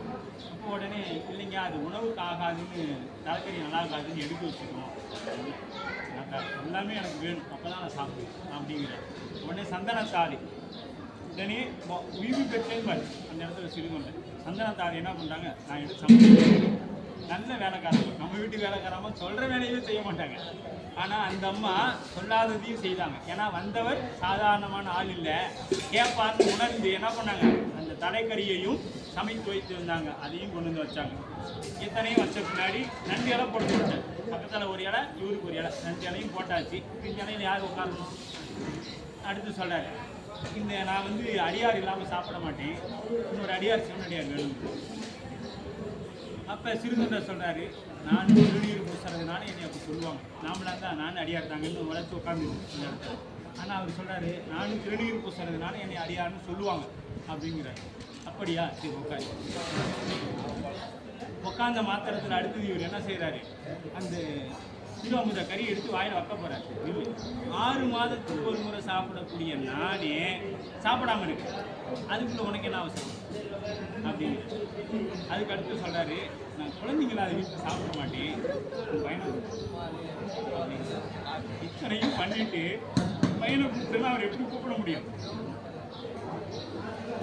அப்போ உடனே இல்லைங்க அது உணவுக்கு ஆகாதுன்னு, தலைக்கறி நல்லா இருக்காதுன்னு எடுத்து வச்சுக்கணும், எல்லாமே எனக்கு வேணும், அப்போ தான் நான் சாப்பிடுவேன் அப்படிங்கிறார். உடனே சந்தனத்தாரி உடனே உயிர்வு பெற்றேன் பாரு அந்த இடத்துல சிறுகொண்டை சந்தனத்தாரி என்ன பண்ணுறாங்க, நான் எடுத்து சமைச்சு நல்ல வேலைக்காரங்க, நம்ம வீட்டு வேலைக்காரமா சொல்கிற வேலையே செய்ய மாட்டாங்க. ஆனால் அந்த அம்மா சொல்லாததையும் செய்தாங்க. ஏன்னா வந்தவர் சாதாரணமான ஆள் இல்லை, கேட்பார்னு உணர்ந்து என்ன பண்ணாங்க, அந்த தலைக்கறியையும் சமைத்து வைத்து வந்தாங்க, அதையும் கொண்டு வந்து வச்சாங்க. இத்தனையும் வச்ச பின்னாடி 2 இலை போட்டு வச்சேன். பக்கத்தில் ஒரு இலை, இவருக்கு ஒரு இலை, 2 இலையும் போட்டாச்சு. இந்த இலையில் யார் உட்காரணும்? அடுத்து சொல்கிறாரு, இந்த நான் வந்து அடியார் இல்லாமல் சாப்பிட மாட்டேன், இன்னொரு அடியார் சிவனடியார் வேணும். அப்போ சிறுதொண்டர் சொல்கிறாரு, நான் திருநீர் பூசுறதுனால என்னை அப்படி சொல்லுவாங்க, நாமளாக தான் நான் அடியார் தாங்கன்னு வளர்த்து உட்காந்துருக்கு அந்த இடத்துல. ஆனால் அவர் சொல்கிறாரு, நானும் திருநீர் பூசுறதுனால என்னை அடியார்னு சொல்லுவாங்க அப்படிங்கிறார். அப்படியா, சரி உட்காரு. உட்காந்த மாத்திரத்தில் அடுத்தது இவர் என்ன செய்கிறாரு, அந்த கிலோமுத கறி எடுத்து வாயில் வைக்க போகிறார். இல்லை, 6 மாதத்துக்கு ஒரு முறை சாப்பிடக்கூடிய நானே சாப்பிடாம இருக்கு, அதுக்குள்ள உனக்கு என்ன அவசரம் அப்படின்னு. அதுக்கு அடுத்து சொல்கிறாரு, நான் குழந்தைங்கள அதை வீட்டில் சாப்பிட மாட்டேன், பையனை அப்படின்னு. இத்தனையும் பண்ணிட்டு பையனை கூப்பிட்டுன்னா அவர் எப்படி கூப்பிட முடியும்?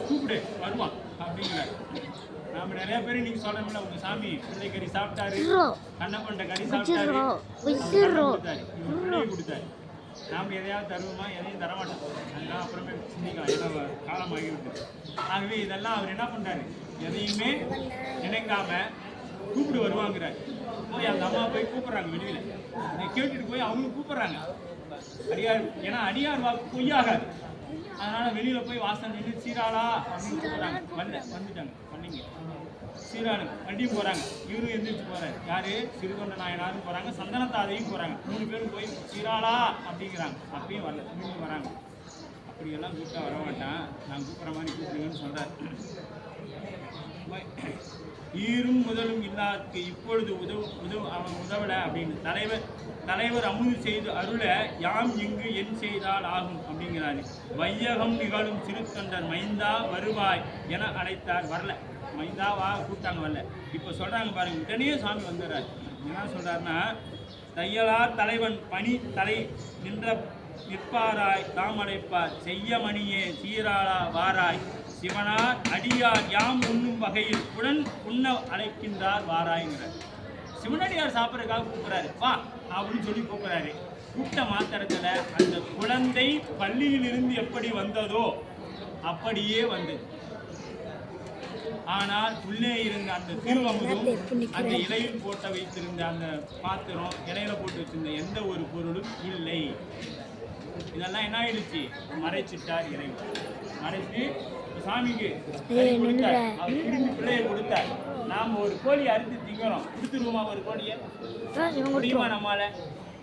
கூப்பிடு வருவான் அப்படிங்கிறார். நாம நிறைய பேர் இன்னைக்கு சொல்றோம்ல, உங்க சாமி பிள்ளை கறி சாப்பிட்டாரு, கண்ணப்பண்ட கறி சாப்பிட்டாரு, பிள்ளையை கொடுத்தாரு. நாம் எதையாவது தருவோமா? எதையும் தரமாட்டோம். அதெல்லாம் அப்புறமே சிந்திக்கலாம், ஏன்னா காலம் ஆகிவிட்டு. ஆகவே இதெல்லாம் அவர் என்ன பண்றாரு, எதையுமே நினைக்காம கூப்பிடு வருவாங்கிறார். போய் அந்த அம்மா போய் கூப்பிட்றாங்க, வெளியில கேட்டுட்டு போய் அவங்க கூப்பிட்றாங்க அடியார். ஏன்னா அடியார் வாக்கு பொய்யாகாது. அதனால வெளியில போய் வாசல் நின்று சீராளா அப்படின்னு கூப்பிட்றாங்க. வந்துட்டாங்க பண்ணிங்க சீராளு வண்டியும் போறாங்க. இவரும் எந்திரிச்சு போறாரு. யாரு? சிறுகொண்ட நாயனாரும் போறாங்க, சந்தனத்தாதையும் போறாங்க. 3 பேரும் போய் சீராளா அப்படிங்கிறாங்க. அப்பயும் வரல, மீண்டும் வராங்க. அப்படியெல்லாம் கூப்பிட்டா வரமாட்டான், நான் கூப்பிட்ற மாதிரி கூப்பிடுங்கன்னு சொல்றாரு. ஈரும் முதலும் இல்லாதற்கு இப்பொழுது அவன் உதவலை அப்படின்னு தலைவர் அமுது செய்து அருள யாம் இங்கு என் செய்தால் ஆகும் அப்படிங்கிறாரு. வையகம் நிகழும் சிறுத்தொண்டர் மைந்தா வருவாய் என அழைத்தார். வரல, மைந்தாவா கூப்பிட்டாங்க, வரல. இப்போ சொல்கிறாங்க பாருங்க, உடனே சாமி வந்துடுறாரு. என்ன சொல்கிறாருன்னா, தையலார் தலைவன் பனி தலை நின்ற நிற்பாராய் தாமரைப்பார் செய்யமணியே சீராளா வாராய் சிவனார் அடியார் யாம் உண்ணும் வகையில் உடன் உண்ண அழைக்கின்றார் வாராய்ங்கிறார். சிவனடியார் சாப்பிட்றதுக்காக கூப்பிட்றாரு, வா அப்படின்னு சொல்லி கூப்பிட்றாரு. கூப்பிட்ட மாத்திரத்தில் அந்த குழந்தை பள்ளியிலிருந்து எப்படி வந்ததோ அப்படியே வந்தது. ஆனால் உள்ளே இருந்த அந்த திருவமுதும் அந்த இலையில் போட்ட வைத்திருந்த அந்த பாத்திரம், இலையில போட்டு வச்சிருந்த எந்த ஒரு பொருளும் இல்லை. இதெல்லாம் என்ன ஆயிடுச்சு? மறைச்சிட்டார் இறைவன். மறைச்சு சாமிக்கு கொடுத்தார். அவர் திரும்பி பிள்ளையை கொடுத்தார். நாம் ஒரு கோழி அறுத்து திங்கிறோம், கொடுத்துருவோமா? ஒரு கோழியை முடியுமா? நம்மளால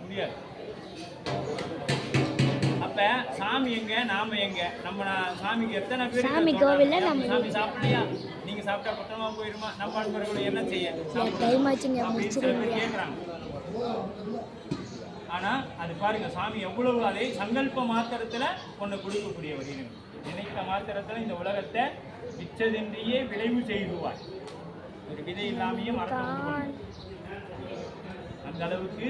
முடியாது. அப்ப சாமி எங்க, நாம எங்க? நம்ம சாமிக்கு எத்தனை பேர் சாமி சாப்பிடலையா? நீங்க சாப்பிட்டா பத்திரமா போயிருமா? நம்ம அன்பர்களை என்ன செய்ய கேட்கறாங்க. ஆனா அது பாருங்க, சாமி எவ்வளவு அதை சங்கல்ப மாத்திரத்துல ஒண்ணு கொடுக்கக்கூடியவர். நினைத்த மாத்திரத்துல இந்த உலகத்தை மிச்சதின்றியே விளைவு செய்துவார். ஒரு விதை இல்லாமையே மறந்து அந்த அளவுக்கு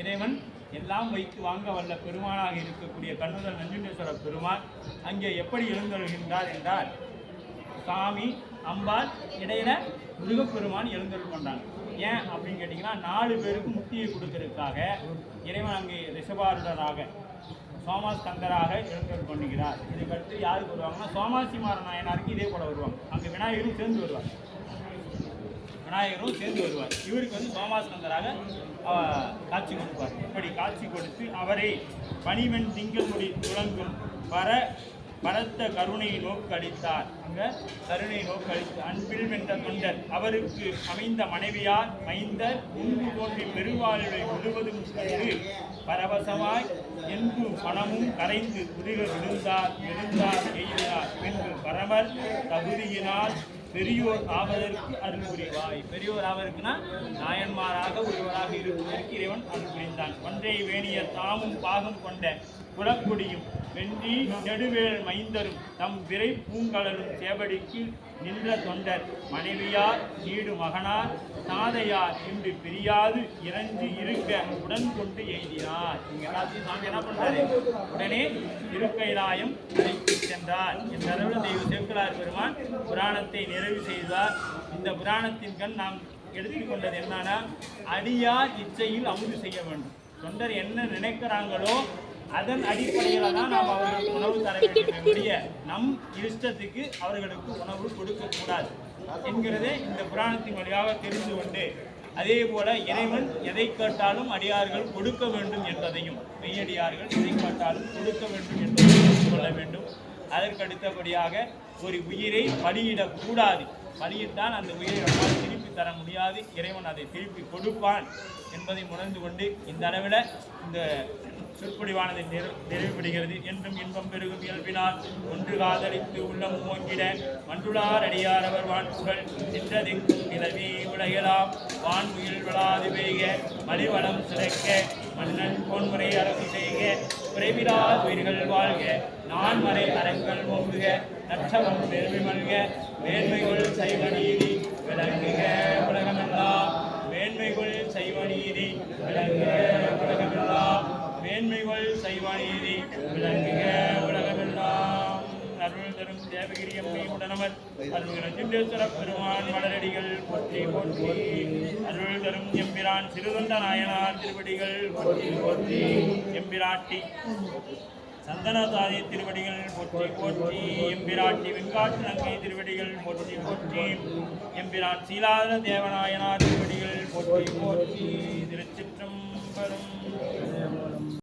இறைவன் எல்லாம் வைத்து வாங்க வல்ல பெருமானாக இருக்கக்கூடிய கண்ணுதல் நஞ்சுண்டேஸ்வர பெருமான் அங்கே எப்படி எழுந்தருகின்றார் என்றால், சாமி அம்பாள் இடையில முருகப்பெருமான் எழுந்தருள் கொண்டாங்க. ஏன் அப்படின்னு கேட்டிங்கன்னா, 4 பேருக்கு முக்தியை கொடுக்கறதுக்காக இறைவன் அங்கே ரிஷபாருடராக சோமாஸ்கந்தராக எழுந்தருள் பண்ணுகிறார். இதுக்கடுத்து யாருக்கு வருவாங்கன்னா, சோமாசிமார நாயனாருக்கு இதே போல வருவாங்க. அங்கே விநாயகரும் சேர்ந்து வருவார். இவருக்கு வந்து சோமாஸ்கந்தராக காட்சி கொடுப்பார். இப்படி காட்சி கொடுத்து அவரை பணிவன் திங்கள் முடி துளங்கும் பரத்த கருணை நோக்கடித்தார். அங்க கருணை நோக்கடித்து அன்பில் வென்ற தொண்டர் அவருக்கு அமைந்த மனைவியார் மைந்தர் முன்பு தோன்றி பெருவாழ்வை முழுவதும் செய்து பரவசமாய் என்பும் பணமும் கரைந்து குதிரை விழுந்தார் எய்தினார் என்று பரவர் தகுதியினால் பெரியோர் ஆவதற்கு அருள் புரிவாய். பெரியோர் ஆவதற்குனா நாயன்மாராக ஒருவராக இருப்பதற்கு இறைவன் அருள் புரிந்தான். ஒன்றை வேணியர் தாமும் பாகம் கொண்ட குலக்குடியும் வென்றி நெடுவேல் மைந்தரும் தம் விரை பூங்கலரும் சேவடிக்கு நின்ற தொண்டர் மனைவியார் நீடு மகனார் தாதையார் என்று பிரியாது இறஞ்சி இருக்க உடன் கொண்டு எய்தினார். இங்க எல்லாத்தையும் சாமி என்ன பண்றாரு? உடனே திருக்கைலாயம் அழைத்து சென்றார். இந்த அளவில் தெய்வ சேக்கிழார் பெருமான் புராணத்தை நிறைவு செய்தார். இந்த புராணத்தின் கண் நாம் எடுத்துக்கொண்டது என்னன்னா, அடியார் இச்சையில் அமுது செய்ய வேண்டும். தொண்டர் என்ன நினைக்கிறாங்களோ அதன் அடிப்படையில் தான் நாம் அவர்களுக்கு உணவு தர வேண்டும். நம் இஷ்டத்துக்கு அவர்களுக்கு உணவு கொடுக்கக்கூடாது என்கிறதே இந்த புராணத்தின் வழியாக தெரிந்து கொண்டு, அதே போல இறைவன் எதை கேட்டாலும் அடியார்கள் கொடுக்க வேண்டும் என்பதையும், மெய்யடியார்கள் எதை கேட்டாலும் கொடுக்க வேண்டும் என்பதையும் தெரிந்து கொள்ள வேண்டும். அதற்கு அடுத்தபடியாக ஒரு உயிரை பலியிடக்கூடாது. பலியிட்டால் அந்த உயிரை நம்மால் திருப்பி தர முடியாது. இறைவன் அதை திருப்பி கொடுப்பான் என்பதை உணர்ந்து கொண்டு இந்த அளவில் இந்த சொற்பொழிவானதை நிறைவுபடுகிறது. என்றும் இன்பம் பெருகும் இயல்பினால் ஒன்று காதலித்து உள்ளம் ஓங்கிட மன்றுளார் அடியார் அவர் வான்புகள் நின்றதெங்கும் நிலவி உலகெல்லாம் வான்முயில் விழாது பெய்க மலிவளம் சிறைக்க மன்னன் பொன்முறை அரசு செய்க பிறவிலா உயிர்கள் வாழ்க நான்மறை அறங்கள் ஓங்குக நற்றவம் பெருமை மல்க மேன்மைகள் சைவ நீதி விளங்குக உலகமெல்லாம் மேன்மைகள் சைவ நீதி விளங்குக உலகமெல்லாம் மேன்மைகள் சைவ நீதி விளங்குக உலகமெல்லாம். அருள் தரும் தேவகிரி அம்மை உடனவர் அருள்கிற பெருமான் மலரடிகள் போற்றி போற்றி. அருள் தரும் எம்பிரான் சிறுதொண்ட நாயனார் திருவடிகள் போற்றி போற்றி. எம்பிராட்டி சந்தனதாதி திருவடிகள் போற்றி போற்றி. எம்பிராட்டி வெண்காட்டு நங்கை திருவடிகள் போற்றி போற்றி. எம்பிரான் சீலாத தேவநாயனார் திருவடிகள் போற்றி போற்றி. திருச்சிற்றம்பலம்.